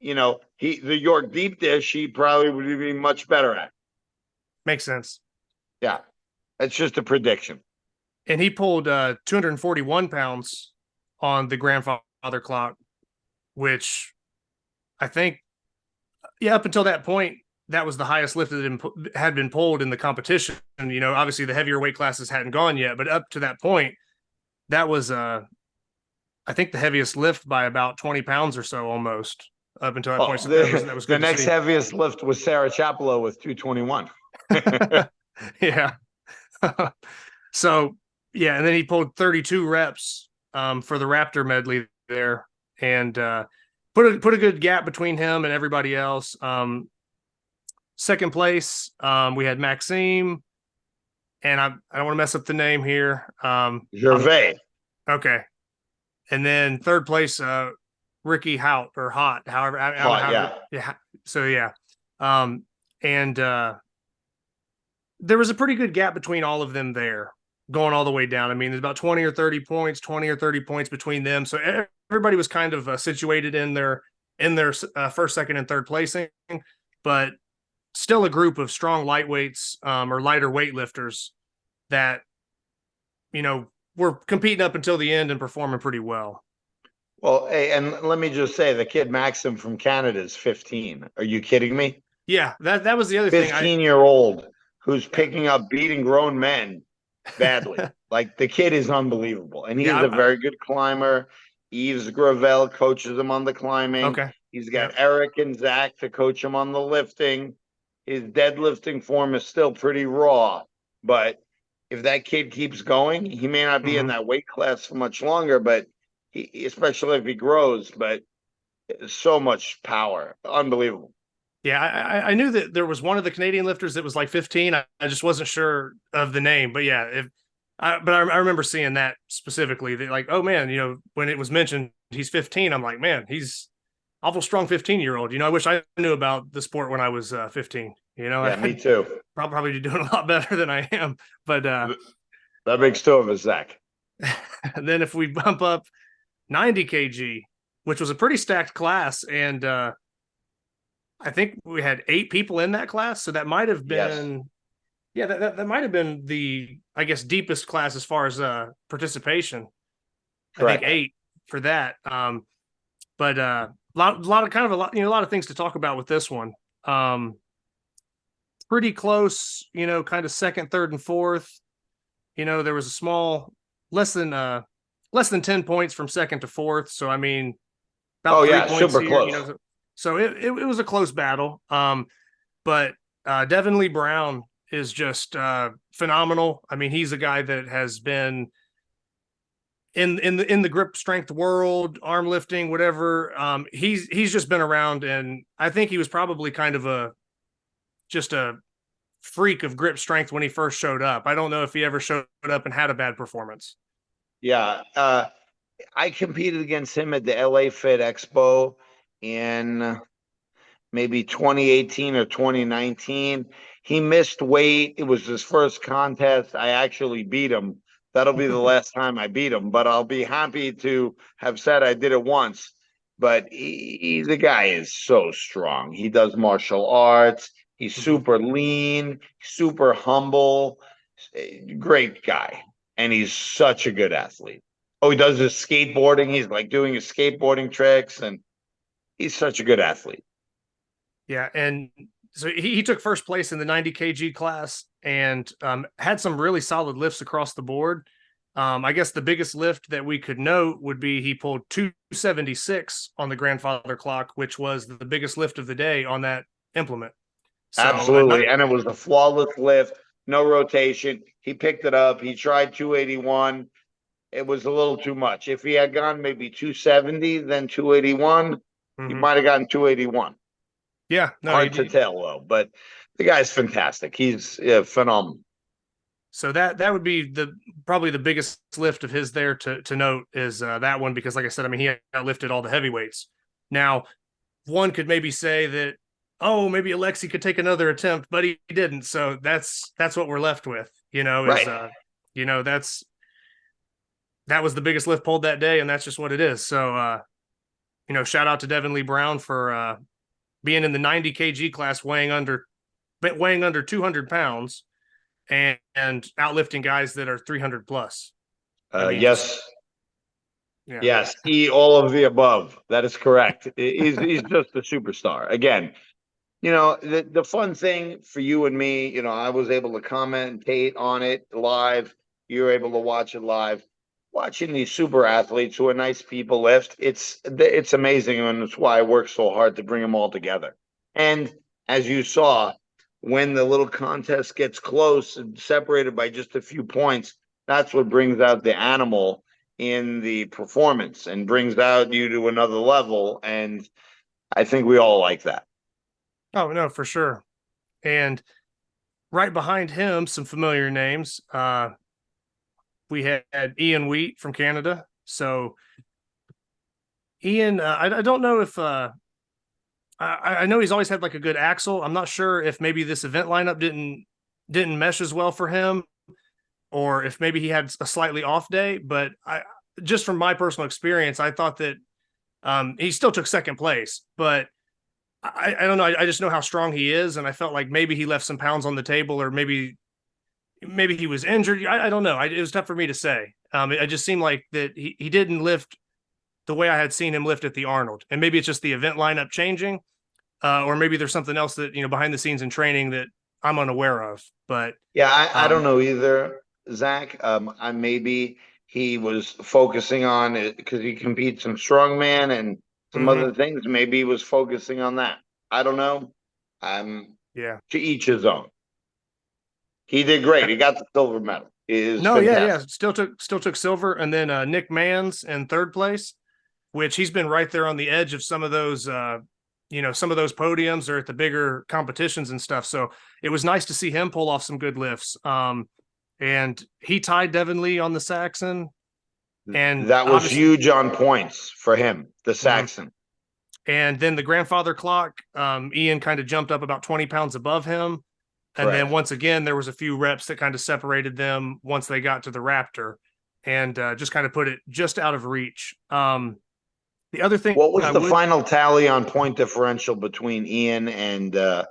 You know, the York deep dish, he probably would be much better at. makes sense. Yeah, that's just a prediction. And he pulled 241 pounds on the grandfather clock, which I think, yeah, up until that point, that was the highest lift that had been pulled in the competition. And, you know, obviously the heavier weight classes hadn't gone yet, but up to that point, that was, I think, the heaviest lift by about 20 pounds or so almost up until that point. So that was good. The next heaviest lift was Sarah Chapelo with 221. Yeah. So, yeah. And then he pulled 32 reps for the Raptor medley there, and put a good gap between him and everybody else. Second place, we had Maxime, and I don't want to mess up the name here. Gervais. Okay. And then third place, Ricky Hout or Hot, however. Yeah. So, yeah. And there was a pretty good gap between all of them there, going all the way down. I mean, there's about 20 or 30 points between them. So everybody was kind of situated in their first, second, and third placing, but still a group of strong lightweights or lighter weightlifters that, you know, were competing up until the end and performing pretty well. Well, hey, and let me just say, the kid Maxim from Canada is 15. Are you kidding me? Yeah, that was the other 15 thing. 15-year-old who's picking up beating grown men badly. Like, the kid is unbelievable. And he's a very good climber. Yves Gravel coaches him on the climbing. Okay. He's got Eric and Zach to coach him on the lifting. His deadlifting form is still pretty raw, but if that kid keeps going, he may not be in that weight class for much longer, but he, especially if he grows, but so much power. Unbelievable. Yeah, I knew that there was one of the Canadian lifters that was like 15. I just wasn't sure of the name, but yeah, I remember seeing that specifically. That, like, oh man, you know, when it was mentioned he's 15, I'm like, man, he's awful strong 15-year-old. You know, I wish I knew about the sport when I was 15. You know, yeah, me too. Probably be doing a lot better than I am. But that makes two of us, Zach. And then if we bump up 90 kg, which was a pretty stacked class, and I think we had 8 people in that class, so that might have been, that might have been the, I guess, deepest class as far as participation. Correct. I think 8 for that. But a lot of things to talk about with this one. Pretty close, you know, kind of second, third, and fourth. You know, there was a small, less than 10 points from second to fourth. So I mean, about 3 points super here, close. you know, so it was a close battle. But Devin Lee Brown is just phenomenal. I mean, he's a guy that has been in the grip strength world, arm lifting, whatever. He's just been around, and I think he was probably kind of just a freak of grip strength when he first showed up. I don't know if he ever showed up and had a bad performance. Yeah. I competed against him at the LA Fit Expo in maybe 2018 or 2019. He missed weight. It was his first contest. I actually beat him. That'll be the last time I beat him, but I'll be happy to have said I did it once. But the guy is so strong. He does martial arts. He's super lean, super humble, Great guy. And he's such a good athlete. Oh, he does his skateboarding. He's like doing his skateboarding tricks, and he's such a good athlete. Yeah, and so he took first place in the 90 kg class and had some really solid lifts across the board. I guess the biggest lift that we could note would be he pulled 276 on the grandfather clock, which was the biggest lift of the day on that implement. So, Absolutely. And it was a flawless lift, no rotation. He picked it up. He tried 281. It was a little too much. If he had gone maybe 270, then 281, he might have gotten 281. Yeah, no, hard to tell though, but the guy's fantastic. He's phenomenal. So that would be probably the biggest lift of his there to note is that one, because like I said, I mean, he lifted all the heavyweights. Now, one could maybe say that, oh, maybe Alexi could take another attempt, but he didn't. So that's what we're left with, is right. That was the biggest lift pulled that day, and that's just what it is. So shout out to Devin Lee Brown for being in the 90 kg class, weighing under 200 pounds and outlifting guys that are 300 plus. Yes. Yeah. Yes. All of the above. That is correct. He's just a superstar. Again, the fun thing for you and me, I was able to commentate on it live. You were able to watch it live. Watching these super athletes who are nice people lift, it's amazing, and it's why I work so hard to bring them all together. And as you saw, when the little contest gets close and separated by just a few points, that's what brings out the animal in the performance and brings out you to another level. And I think we all like that. Oh, no, for sure. And right behind him, some familiar names. We had Ian Wheat from Canada. So Ian, I don't know if I know he's always had like a good axle. I'm not sure if maybe this event lineup didn't mesh as well for him, or if maybe he had a slightly off day. But just from my personal experience, I thought that he still took second place. But I don't know. I just know how strong he is, and I felt like maybe he left some pounds on the table, or maybe he was injured. I don't know. It was tough for me to say. It just seemed like that he didn't lift the way I had seen him lift at the Arnold. And maybe it's just the event lineup changing, or maybe there's something else that, behind the scenes in training that I'm unaware of. But yeah, I don't know either, Zach. Maybe he was focusing on it because he competes in strongman and some other things. Maybe he was focusing on that. I don't know. Yeah. To each his own. He did great. He got the silver medal. Yeah. Still took silver. And then Nick Mans in third place, which he's been right there on the edge of some of those, some of those podiums or at the bigger competitions and stuff. So it was nice to see him pull off some good lifts. And he tied Devin Lee on the Saxon. And that was huge on points for him, the Saxon. And then the grandfather clock, Ian kind of jumped up about 20 pounds above him. And Correct. then once again, there was a few reps that kind of separated them once they got to the Raptor, and just kind of put it just out of reach. The other thing, what was the final tally on point differential between Ian and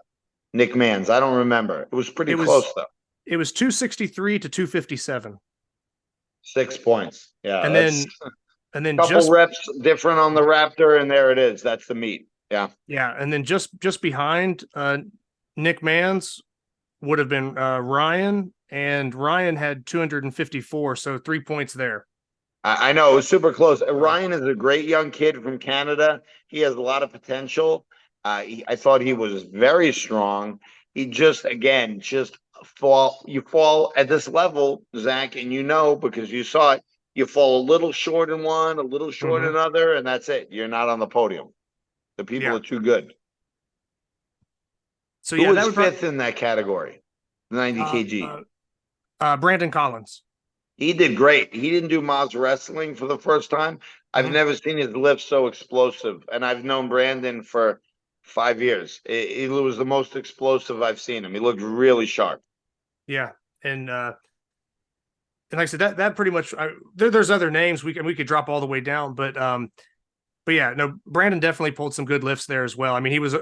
Nick Mans? I don't remember. It was pretty close though. It was 263 to 257. 6 points. Yeah. And then couple just reps different on the Raptor, and there it is. That's the meat. Yeah. Yeah. And then just behind Nick Mans would have been Ryan, and Ryan had 254. So 3 points there. I know it was super close. Ryan is a great young kid from Canada. He has a lot of potential. I thought he was very strong. He just fall at this level, Zach, and because you saw it, you fall a little short in one, a little short in another, and that's it. You're not on the podium. The people are too good. So who was fifth in that category, 90 kg? Brandon Collins. He did great. He didn't do Moz wrestling for the first time. I've never seen his lift so explosive, and I've known Brandon for 5 years. It was the most explosive I've seen him. He looked really sharp. Yeah, and like I said, that pretty much. There's other names we could drop all the way down, but yeah, no, Brandon definitely pulled some good lifts there as well. I mean, he was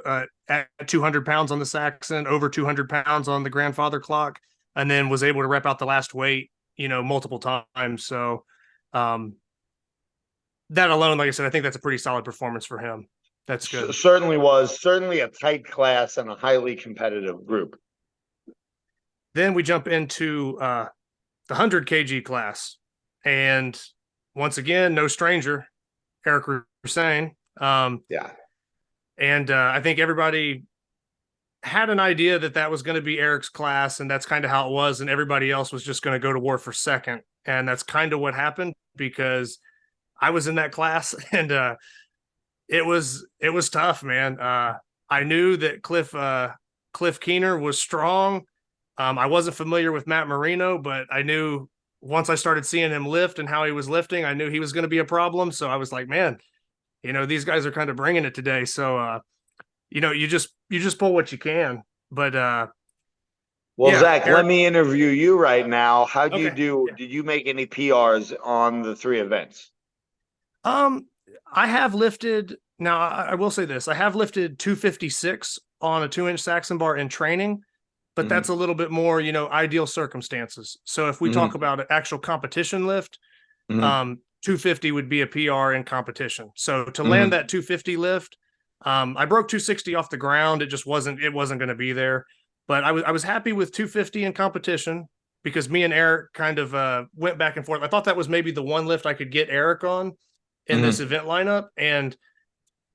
at 200 pounds on the Saxon, over 200 pounds on the grandfather clock. and then was able to rep out the last weight, multiple times. So that alone, like I said, I think that's a pretty solid performance for him. That's good. Certainly a tight class and a highly competitive group. Then we jump into the 100 kg class, and once again, no stranger, Eric Hussein. Yeah. And I think everybody had an idea that was going to be Eric's class, and that's kind of how it was. And everybody else was just going to go to war for second. And that's kind of what happened, because I was in that class, and it was tough, man. I knew that Cliff Keener was strong. I wasn't familiar with Matt Marino, but I knew once I started seeing him lift and how he was lifting, I knew he was going to be a problem. So I was like, man, these guys are kind of bringing it today. So, you just pull what you can. But well, yeah, Zach, Eric, let me interview you right now. How'd you okay. do? Did you make any PRs on the 3 events? I have lifted. Now, I will say this: I have lifted 256 on a 2-inch Saxon bar in training, but that's a little bit more, ideal circumstances. So if we talk about an actual competition lift, 250 would be a PR in competition. So to land that 250 lift, I broke 260 off the ground. It wasn't going to be there, but I was happy with 250 in competition, because me and Eric kind of went back and forth. I thought that was maybe the one lift I could get Eric on in this event lineup. And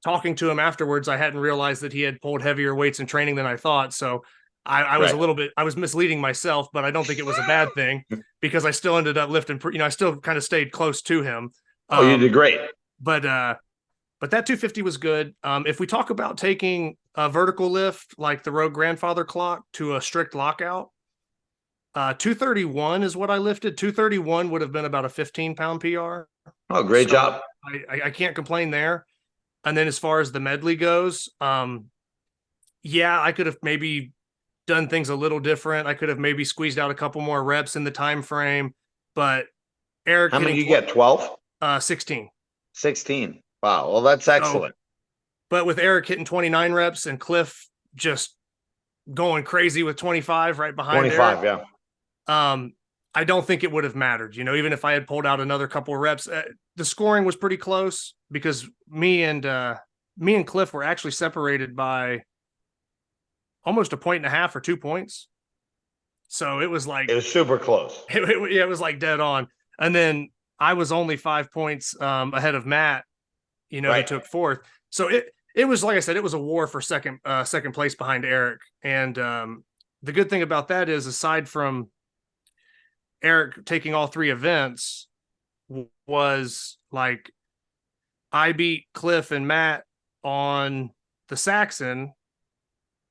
talking to him afterwards, I hadn't realized that he had pulled heavier weights in training than I thought. So I was I was misleading myself, but I don't think it was a bad thing, because I still ended up lifting, I still kind of stayed close to him. Oh, you did great. But that 250 was good. If we talk about taking a vertical lift, like the Rogue Grandfather clock, to a strict lockout, 231 is what I lifted. 231 would have been about a 15-pound PR. Oh, great job. I can't complain there. And then as far as the medley goes, I could have maybe done things a little different. I could have maybe squeezed out a couple more reps in the time frame. But Eric, how many you get? 12? 16. 16. Wow. Well, that's excellent. But with Eric hitting 29 reps and Cliff just going crazy with 25 right behind 25, Eric, I don't think it would have mattered. Even if I had pulled out another couple of reps, the scoring was pretty close, because me and Cliff were actually separated by almost 1.5 points or 2 points. So it was super close. It was like dead on. And then I was only 5 points ahead of Matt, who took fourth. So it was, like I said, it was a war for second place behind Eric. And the good thing about that is, aside from Eric taking all 3 events, was like, I beat Cliff and Matt on the Saxon,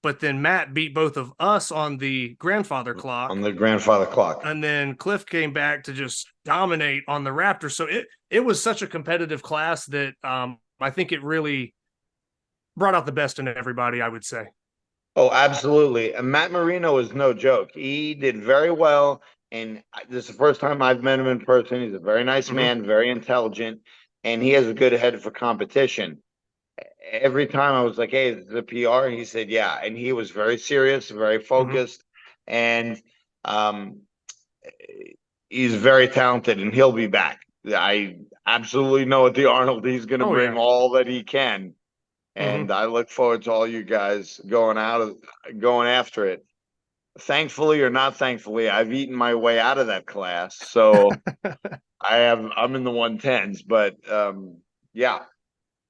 but then Matt beat both of us on the grandfather clock. And then Cliff came back to just dominate on the Raptor. So it was such a competitive class that I think it really brought out the best in everybody, I would say. Oh, absolutely. And Matt Marino is no joke. He did very well. And this is the first time I've met him in person. He's a very nice man, very intelligent, and he has a good head for competition. Every time I was like, hey, is this a PR? He said, yeah. And he was very serious, very focused. And he's very talented, and he'll be back. I absolutely know at the Arnold, he's going to bring all that he can. And I look forward to all you guys going after it. Thankfully or not thankfully, I've eaten my way out of that class. So I'm in the 110s, but yeah.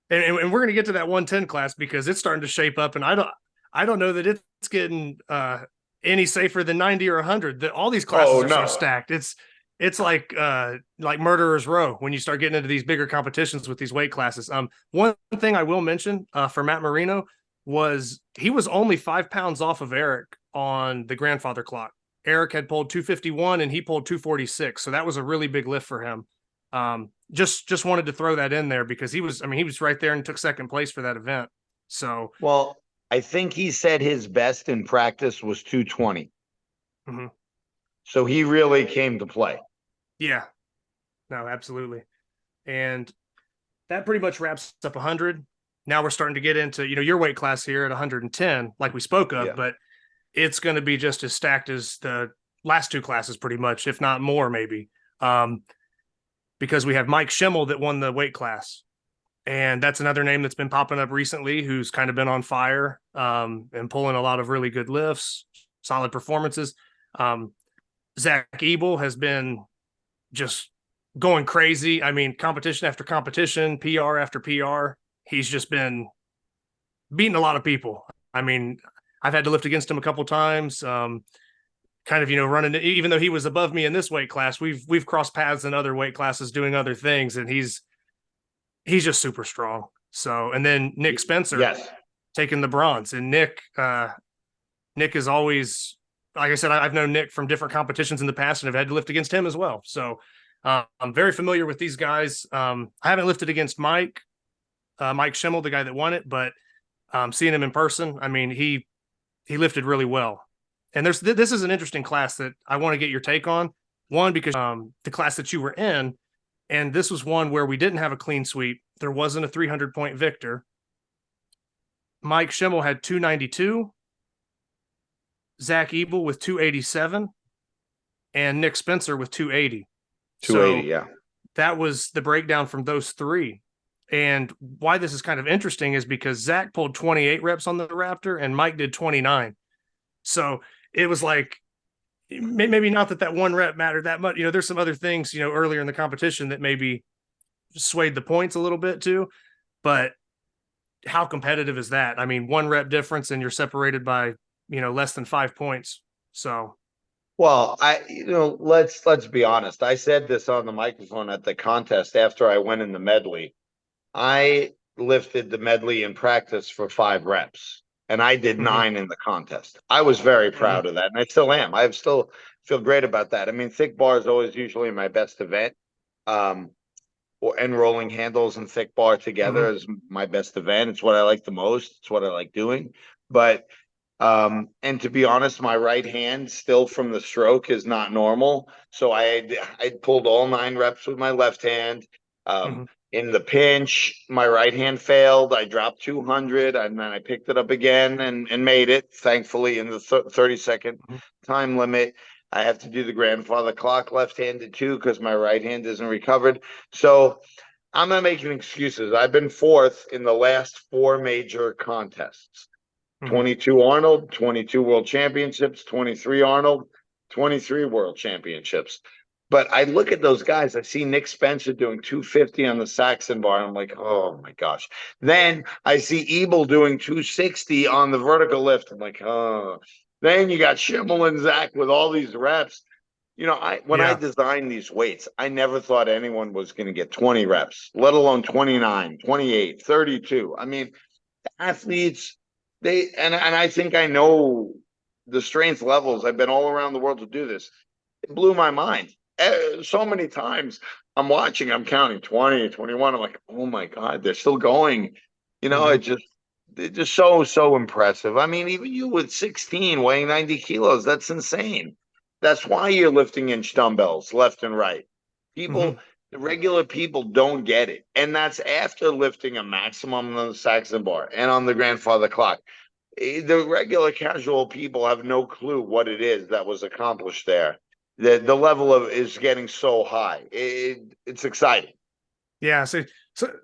And we're going to get to that 110 class, because it's starting to shape up, and I don't know that it's getting any safer than 90 or 100. That all these classes are so stacked. It's like Murderer's Row when you start getting into these bigger competitions with these weight classes. One thing I will mention for Matt Marino was he was only 5 pounds off of Eric on the grandfather clock. Eric had pulled 251 and he pulled 246. So that was a really big lift for him. Just wanted to throw that in there, because he was right there and took second place for that event. So, well, I think he said his best in practice was 220. So he really came to play. Yeah, no, absolutely. And that pretty much wraps up 100. Now we're starting to get into, your weight class here at 110, like we spoke of, but it's going to be just as stacked as the last two classes pretty much, if not more, maybe. Because we have Mike Schimmel that won the weight class. And that's another name that's been popping up recently, who's kind of been on fire and pulling a lot of really good lifts, solid performances. Zach Ebel has been just going crazy. I mean, competition after competition, PR after PR. He's just been beating a lot of people. I mean, I've had to lift against him a couple times. Kind of, running, even though he was above me in this weight class, we've crossed paths in other weight classes doing other things, and he's just super strong. So, and then Nick Spencer, Yes, taking the bronze, and Nick is always, like I said, I've known Nick from different competitions in the past and have had to lift against him as well. So I'm very familiar with these guys. I haven't lifted against Mike Schimmel, the guy that won it, but seeing him in person, I mean, he lifted really well. And this is an interesting class that I want to get your take on. One, because the class that you were in, and this was one where we didn't have a clean sweep. There wasn't a 300-point victor. Mike Schimmel had 292, Zach Ebel with 287, and Nick Spencer with 280. 280, so yeah. That was the breakdown from those three. And why this is kind of interesting is because Zach pulled 28 reps on the Raptor and Mike did 29. So it was like, maybe not that one rep mattered that much. There's some other things, earlier in the competition that maybe swayed the points a little bit too. But how competitive is that? I mean, one rep difference and you're separated by, less than 5 points. So. Well, let's be honest. I said this on the microphone at the contest after I went in the medley. I lifted the medley in practice for 5 reps. And I did 9 in the contest. I was very proud of that, and I still am. I still feel great about that. I mean, thick bar is always usually my best event, and rolling handles and thick bar together is my best event. It's what I like the most. It's what I like doing. But and to be honest, my right hand still from the stroke is not normal. So I pulled all 9 reps with my left hand. In the pinch, my right hand failed. I dropped 200, and then I picked it up again and made it, thankfully, in the 30-second time limit. I have to do the grandfather clock left-handed too because my right hand isn't recovered. So I'm not making excuses. I've been 4th in the last 4 major contests. 22 Arnold, 22 World Championships, 23 Arnold, 23 World Championships. But I look at those guys. I see Nick Spencer doing 250 on the Saxon bar. I'm like, oh my gosh. Then I see Ebel doing 260 on the vertical lift. I'm like, oh. Then you got Schimmel and Zach with all these reps. When I designed these weights, I never thought anyone was going to get 20 reps, let alone 29, 28, 32. I mean, athletes, and I think I know the strength levels. I've been all around the world to do this. It blew my mind. So many times I'm watching, I'm counting 20, 21. I'm like, oh my God, they're still going. It's just so impressive. I mean, even you with 16 weighing 90 kilos, that's insane. That's why you're lifting inch dumbbells left and right. The regular people don't get it. And that's after lifting a maximum on the Saxon bar and on the grandfather clock. The regular casual people have no clue what it is that was accomplished there. The level of is getting so high. It's exciting. Yeah. So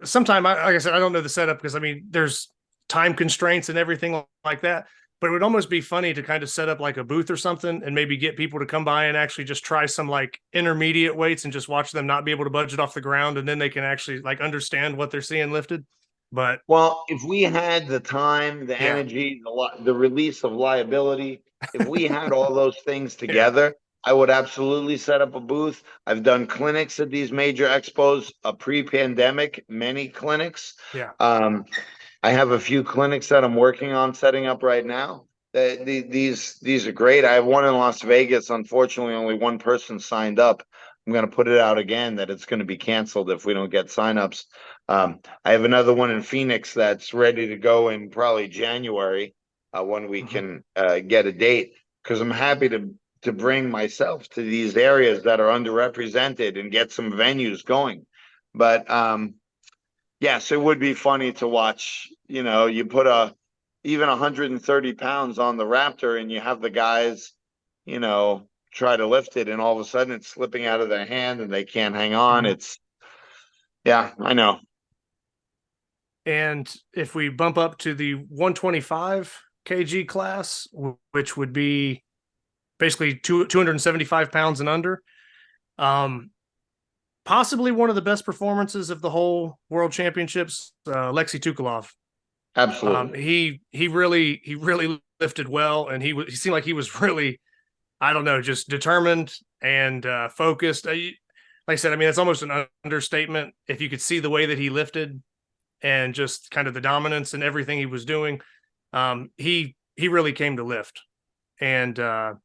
sometime, like I said, I don't know the setup because, I mean, there's time constraints and everything like that. But it would almost be funny to kind of set up like a booth or something and maybe get people to come by and actually just try some like intermediate weights and just watch them not be able to budget off the ground. And then they can actually like understand what they're seeing lifted. But well, if we had the time, the energy, the release of liability, if we had all those things together, I would absolutely set up a booth. I've done clinics at these major expos, pre-pandemic, many clinics. Yeah. I have a few clinics that I'm working on setting up right now. These are great. I have one in Las Vegas. Unfortunately, only one person signed up. I'm going to put it out again that it's going to be canceled if we don't get signups. I have another one in Phoenix that's ready to go in probably January when we can get a date, because I'm happy to bring myself to these areas that are underrepresented and get some venues going. But yes, it would be funny to watch. You put even 130 pounds on the Raptor and you have the guys, try to lift it, and all of a sudden it's slipping out of their hand and they can't hang on. Yeah, I know. And if we bump up to the 125 kg class, which would be basically 275 pounds and under, possibly one of the best performances of the whole World Championships, Alexei Tukalov. Absolutely. He really lifted well, and he seemed like he was really, I don't know, just determined and focused. Like I said, I mean, it's almost an understatement if you could see the way that he lifted and just kind of the dominance and everything he was doing. He really came to lift. And Ode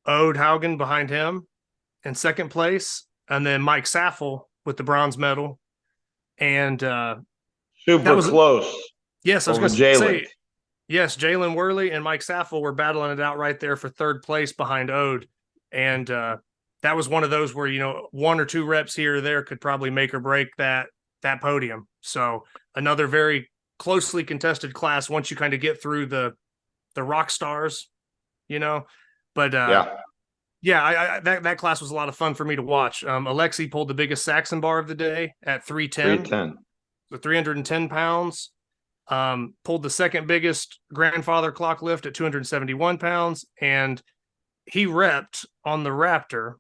Haugen behind him in second place, and then Mike Saffel with the bronze medal. And super close. Yes, I was going to say, yes, Jalen Worley and Mike Saffel were battling it out right there for third place behind Ode. And that was one of those where, you know, 1 or 2 reps here or there could probably make or break that podium. So another very closely contested class once you kind of get through the rock stars, you know. But that class was a lot of fun for me to watch. Alexei pulled the biggest Saxon bar of the day at 310. So 310 pounds. Pulled the second biggest grandfather clock lift at 271 pounds, and he repped on the Raptor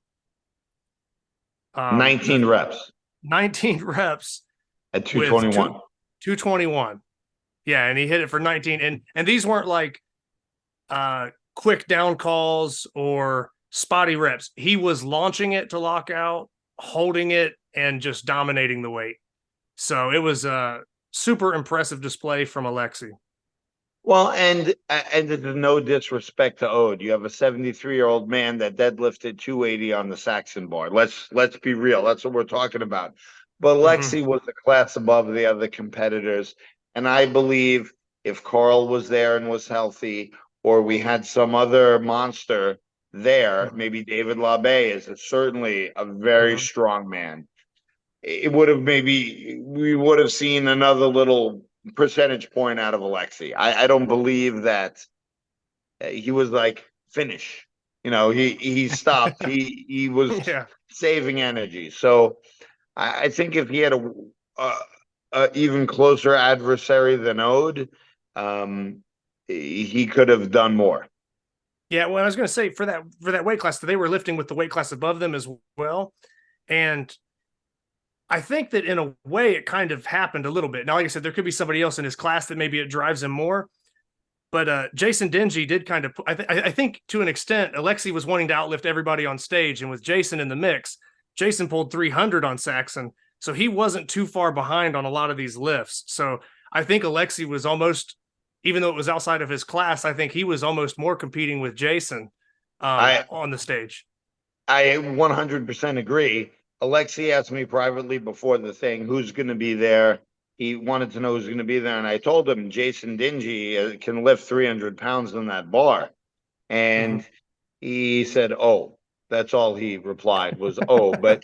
19 reps. 19 reps at 221. 221. Yeah, and he hit it for 19. And these weren't like quick down calls or spotty reps. He was launching it to lock out, holding it, and just dominating the weight. So it was a super impressive display from Alexei. Well, and there's no disrespect to Ode. You have a 73-year-old man that deadlifted 280 on the Saxon bar. Let's be real. That's what we're talking about. But Alexei was a class above the other competitors. And I believe if Carl was there and was healthy, or we had some other monster there, maybe David Labe is certainly a very strong man. We would have seen another little percentage point out of Alexei. I don't believe that he was like, finish. You know, he stopped. he was saving energy. So I think if he had a even closer adversary than Ode, he could have done more. Yeah, well, I was going to say for that weight class, they were lifting with the weight class above them as well, and I think that in a way it kind of happened a little bit. Now, like I said, there could be somebody else in his class that maybe it drives him more, but Jason Dingy did kind of. I think to an extent, Alexei was wanting to outlift everybody on stage, and with Jason in the mix, Jason pulled 300 on Saxon, so he wasn't too far behind on a lot of these lifts. So I think Alexei was almost, even though it was outside of his class, I think he was almost more competing with Jason on the stage. I 100% agree. Alexei asked me privately before the thing, who's going to be there. He wanted to know who's going to be there. And I told him Jason Dingy can lift 300 pounds on that bar. And he said, oh, that's all he replied was, oh, but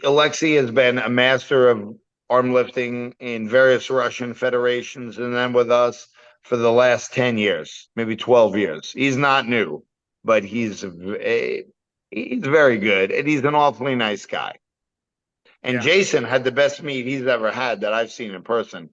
Alexei has been a master of arm lifting in various Russian federations and then with us for the last 10 years, maybe 12 years. He's not new, but he's very good, and he's an awfully nice guy. And Jason had the best meet he's ever had that I've seen in person.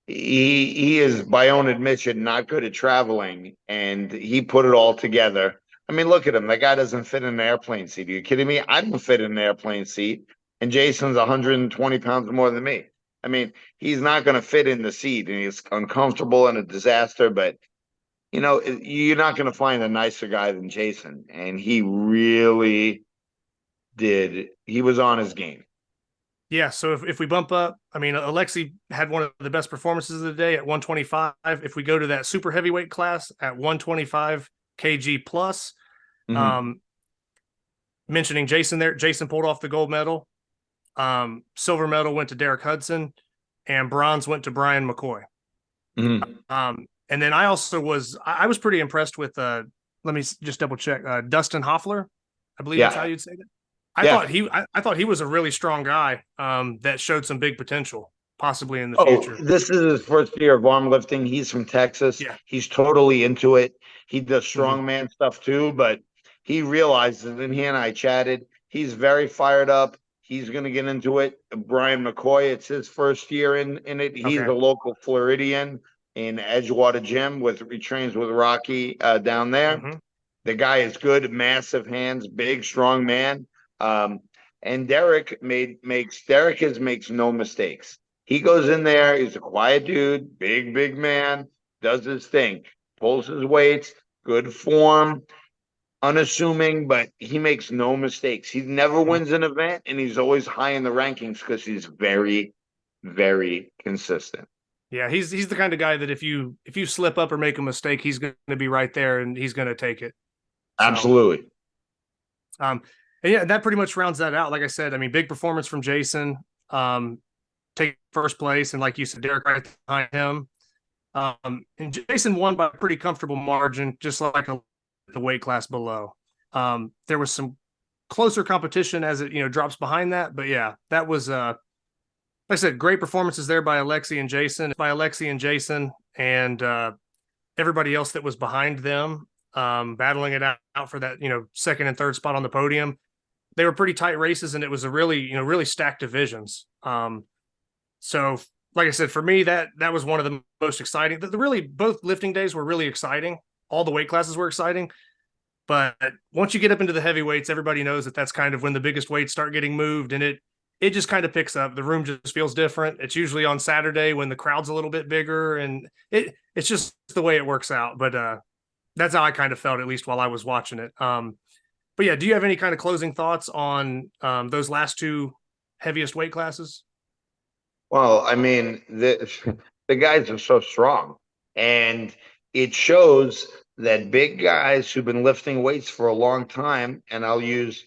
He is, by own admission, not good at traveling, and he put it all together. I mean, look at him. That guy doesn't fit in an airplane seat. Are you kidding me? I don't fit in an airplane seat, and Jason's 120 pounds more than me. I mean, he's not going to fit in the seat, and he's uncomfortable and a disaster, but you know, you're not going to find a nicer guy than Jason. And he really did. He was on his game. Yeah. So if we bump up, I mean, Alexei had one of the best performances of the day at 125. If we go to that super heavyweight class at 125 kg plus, mentioning Jason there, Jason pulled off the gold medal. Silver medal went to Derek Hudson, and bronze went to Brian McCoy. And then I was pretty impressed with, let me just double check, Dustin Hoffler. I believe that's how you'd say that. I thought he was a really strong guy that showed some big potential. possibly in the Oh, future. this is his first year of arm lifting. He's from Texas. Yeah. He's totally into it. He does Mhm. strongman stuff too, but he realizes, and he and I chatted, he's very fired up. He's going to get into it. Brian McCoy, it's his first year in it. He's Okay. a local Floridian in Edgewater Gym he trains with Rocky down there. Mhm. The guy is good, massive hands, big, strong man. Um, and Derek makes no mistakes. He goes in there, he's a quiet dude, big man, does his thing, pulls his weights, good form, unassuming, but he makes no mistakes. He never Mhm. wins an event, and he's always high in the rankings because he's very, very consistent. Yeah, he's the kind of guy that if you slip up or make a mistake, he's going to be right there and he's going to take it. So, Absolutely. and yeah, that pretty much rounds that out. Like I said, I mean, big performance from Jason, take first place, and like you said, Derek right behind him. And Jason won by a pretty comfortable margin, just like the weight class below. There was some closer competition as it drops behind that, but yeah, that was like I said, great performances there by Alexi and Jason, and everybody else that was behind them, battling it out for that second and third spot on the podium. They were pretty tight races, and it was a really stacked divisions. So like I said, for me, that was one of the most exciting. Really, both lifting days were really exciting. All the weight classes were exciting. But once you get up into the heavyweights, everybody knows that that's kind of when the biggest weights start getting moved, and it just kind of picks up. The room just feels different. It's usually on Saturday when the crowd's a little bit bigger, and it's just the way it works out. But that's how I kind of felt, at least while I was watching it. But yeah, do you have any kind of closing thoughts on those last two heaviest weight classes? Well, I mean, the guys are so strong, and it shows that big guys who've been lifting weights for a long time, and I'll use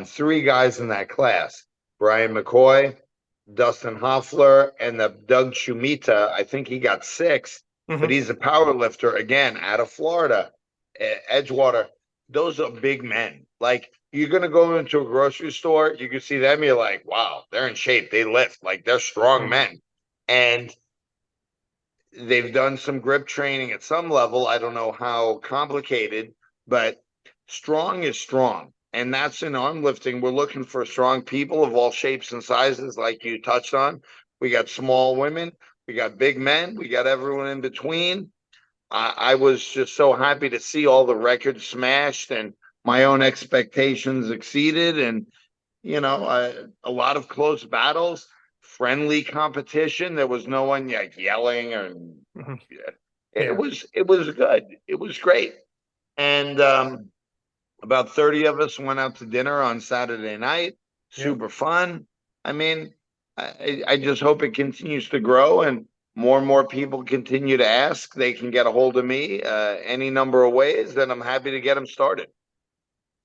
three guys in that class: Brian McCoy, Dustin Hoffler, and the Doug Shumita. I think he got six, but Mm-hmm. he's a power lifter again out of Florida, Edgewater. Those are big men. Like, you're gonna go into a grocery store, you can see them, you're like, wow, they're in shape. They lift, like they're strong Mm-hmm. men. And they've done some grip training at some level. I don't know how complicated, but strong is strong. And that's in arm lifting. We're looking for strong people of all shapes and sizes, like you touched on. We got small women, we got big men, we got everyone in between. I was just so happy to see all the records smashed and my own expectations exceeded, and a lot of close battles, friendly competition. There was no one like yelling or Mm-hmm. it Yeah. was good. It was great. And about 30 of us went out to dinner on Saturday night. Yep. Super fun. I mean, I just hope it continues to grow and more people continue to ask. They can get a hold of me any number of ways, then I'm happy to get them started.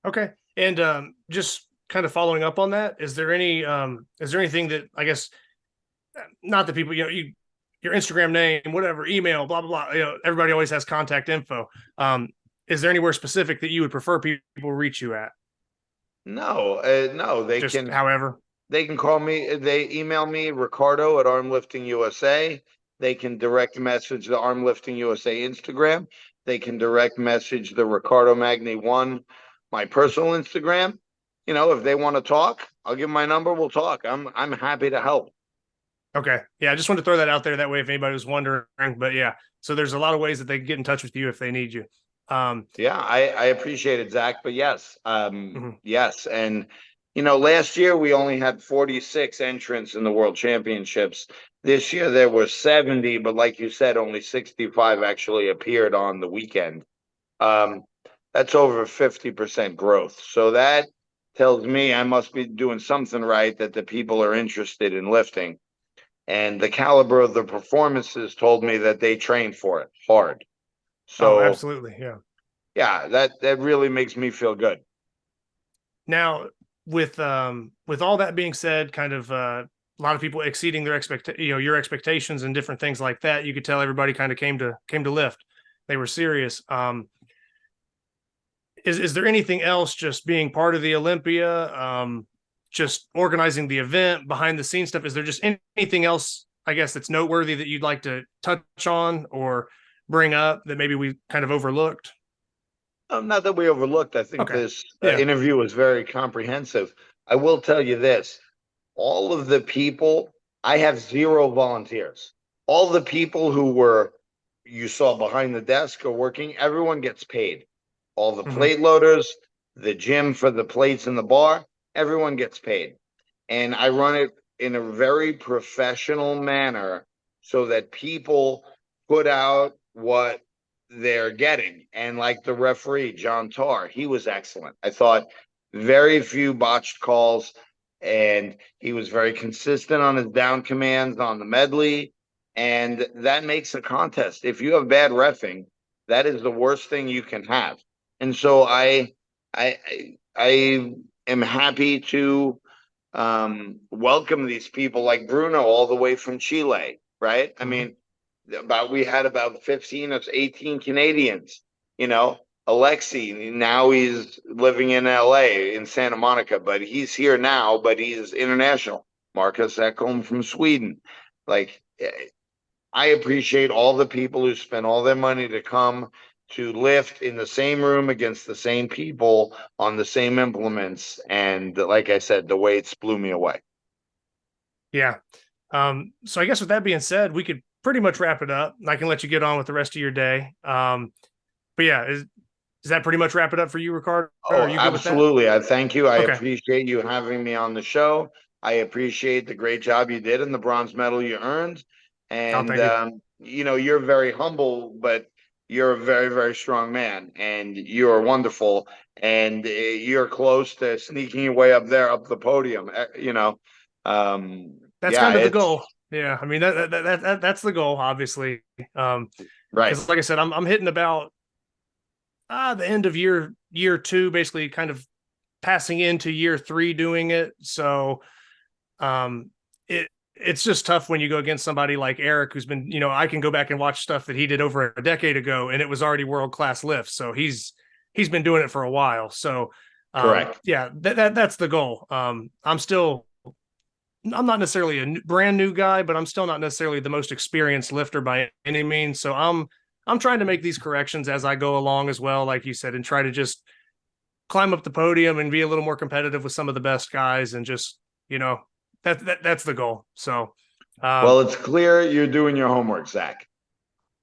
Okay. And just kind of following up on that, is there anything that, I guess, not that people, your Instagram name, whatever, email, blah, blah, blah, everybody always has contact info. Is there anywhere specific that you would prefer people reach you at? No, Just however. they can call me. They email me, Riccardo at Armlifting USA. They can direct message the Armlifting USA Instagram. They can direct message the Riccardo Magni one, my personal Instagram. If they want to talk, I'll give them my number. We'll talk. I'm happy to help. Okay. Yeah. I just wanted to throw that out there. That way, if anybody was wondering, but yeah, so there's a lot of ways that they can get in touch with you if they need you. Yeah, I appreciate it, Zach. But yes, Mhm. yes. And, last year we only had 46 entrants in the World Championships. This year there were 70, but like you said, only 65 actually appeared on the weekend. Um, that's over 50% growth. So that tells me I must be doing something right, that the people are interested in lifting. And the caliber of the performances told me that they train for it hard. Oh, So absolutely. Yeah. yeah, that really makes me feel good. Now, with all that being said, kind of a lot of people exceeding their your expectations and different things like that, you could tell everybody kind of came to lift. They were serious. Is there anything else, just being part of the Olympia? just organizing the event, behind the scenes stuff, is there just anything else, I guess, that's noteworthy that you'd like to touch on or bring up that maybe we kind of overlooked? Not that we overlooked. I think Okay. this Yeah. interview was very comprehensive. I will tell you this. All of the people, I have 0 volunteers. All the people who you saw behind the desk are working, everyone gets paid. All the plate loaders, the gym for the plates in the bar, everyone gets paid. And I run it in a very professional manner so that people put out what they're getting. And like the referee, John Tarr, he was excellent. I thought very few botched calls, and he was very consistent on his down commands on the medley. And that makes a contest. If you have bad reffing, that is the worst thing you can have. And so I am happy to welcome these people like Bruno all the way from Chile, right? I mean, we had about 15 or 18 Canadians, Alexi, now he's living in LA in Santa Monica, but he's here now, but he's international. Marcus Ekholm from Sweden. Like, I appreciate all the people who spend all their money to come to lift in the same room against the same people on the same implements. And like I said, the weights blew me away. Yeah. So I guess with that being said, we could pretty much wrap it up. I can let you get on with the rest of your day. But yeah, does that pretty much wrap it up for you, Riccardo? Oh, absolutely. I thank you. I Okay. appreciate you having me on the show. I appreciate the great job you did and the bronze medal you earned. And, you're very humble, but you're a very, very strong man, and you're wonderful. And you're close to sneaking your way up there, up the podium, That's kind of the goal. Yeah. I mean, that's the goal, obviously. Right. Because like I said, I'm hitting about the end of year 2, basically kind of passing into year 3 doing it. So it's just tough when you go against somebody like Eric, who's been, I can go back and watch stuff that he did over a decade ago, and it was already world-class lifts. So he's been doing it for a while. So correct. Yeah, that's the goal. I'm not necessarily a brand new guy, but I'm still not necessarily the most experienced lifter by any means. So I'm trying to make these corrections as I go along as well, like you said, and try to just climb up the podium and be a little more competitive with some of the best guys, and just, that's the goal. So, well, it's clear you're doing your homework, Zach.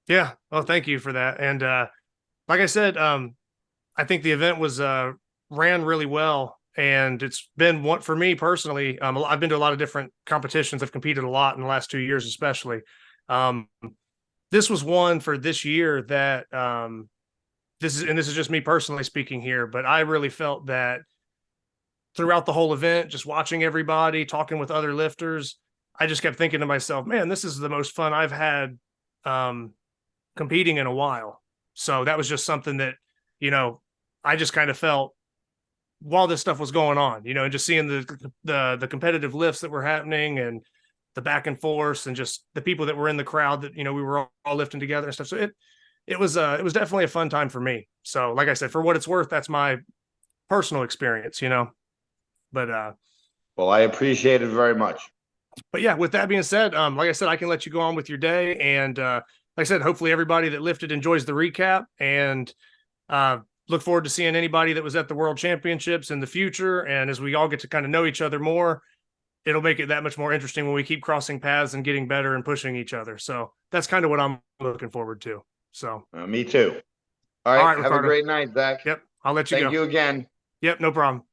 Yeah. Well, thank you for that. And like I said, I think the event was ran really well. And it's been one for me personally. I've been to a lot of different competitions. I've competed a lot in the last 2 years, especially. This was one for this year that this is just me personally speaking here, but I really felt that throughout the whole event, just watching everybody, talking with other lifters, I just kept thinking to myself, man, this is the most fun I've had competing in a while. So that was just something that, I just kind of felt while this stuff was going on, and just seeing the competitive lifts that were happening, and the back and forth, and just the people that were in the crowd that, we were all lifting together and stuff. So it was definitely a fun time for me. So like I said, for what it's worth, that's my personal experience, but well, I appreciate it very much. But yeah, with that being said, like I said, I can let you go on with your day. And like I said, hopefully everybody that lifted enjoys the recap, and look forward to seeing anybody that was at the World Championships in the future. And as we all get to kind of know each other more, it'll make it that much more interesting when we keep crossing paths and getting better and pushing each other. So that's kind of what I'm looking forward to. So me too. All right. Have Riccardo. A great night, Zach. Yep. I'll let you go. Thank you again. Yep. No problem.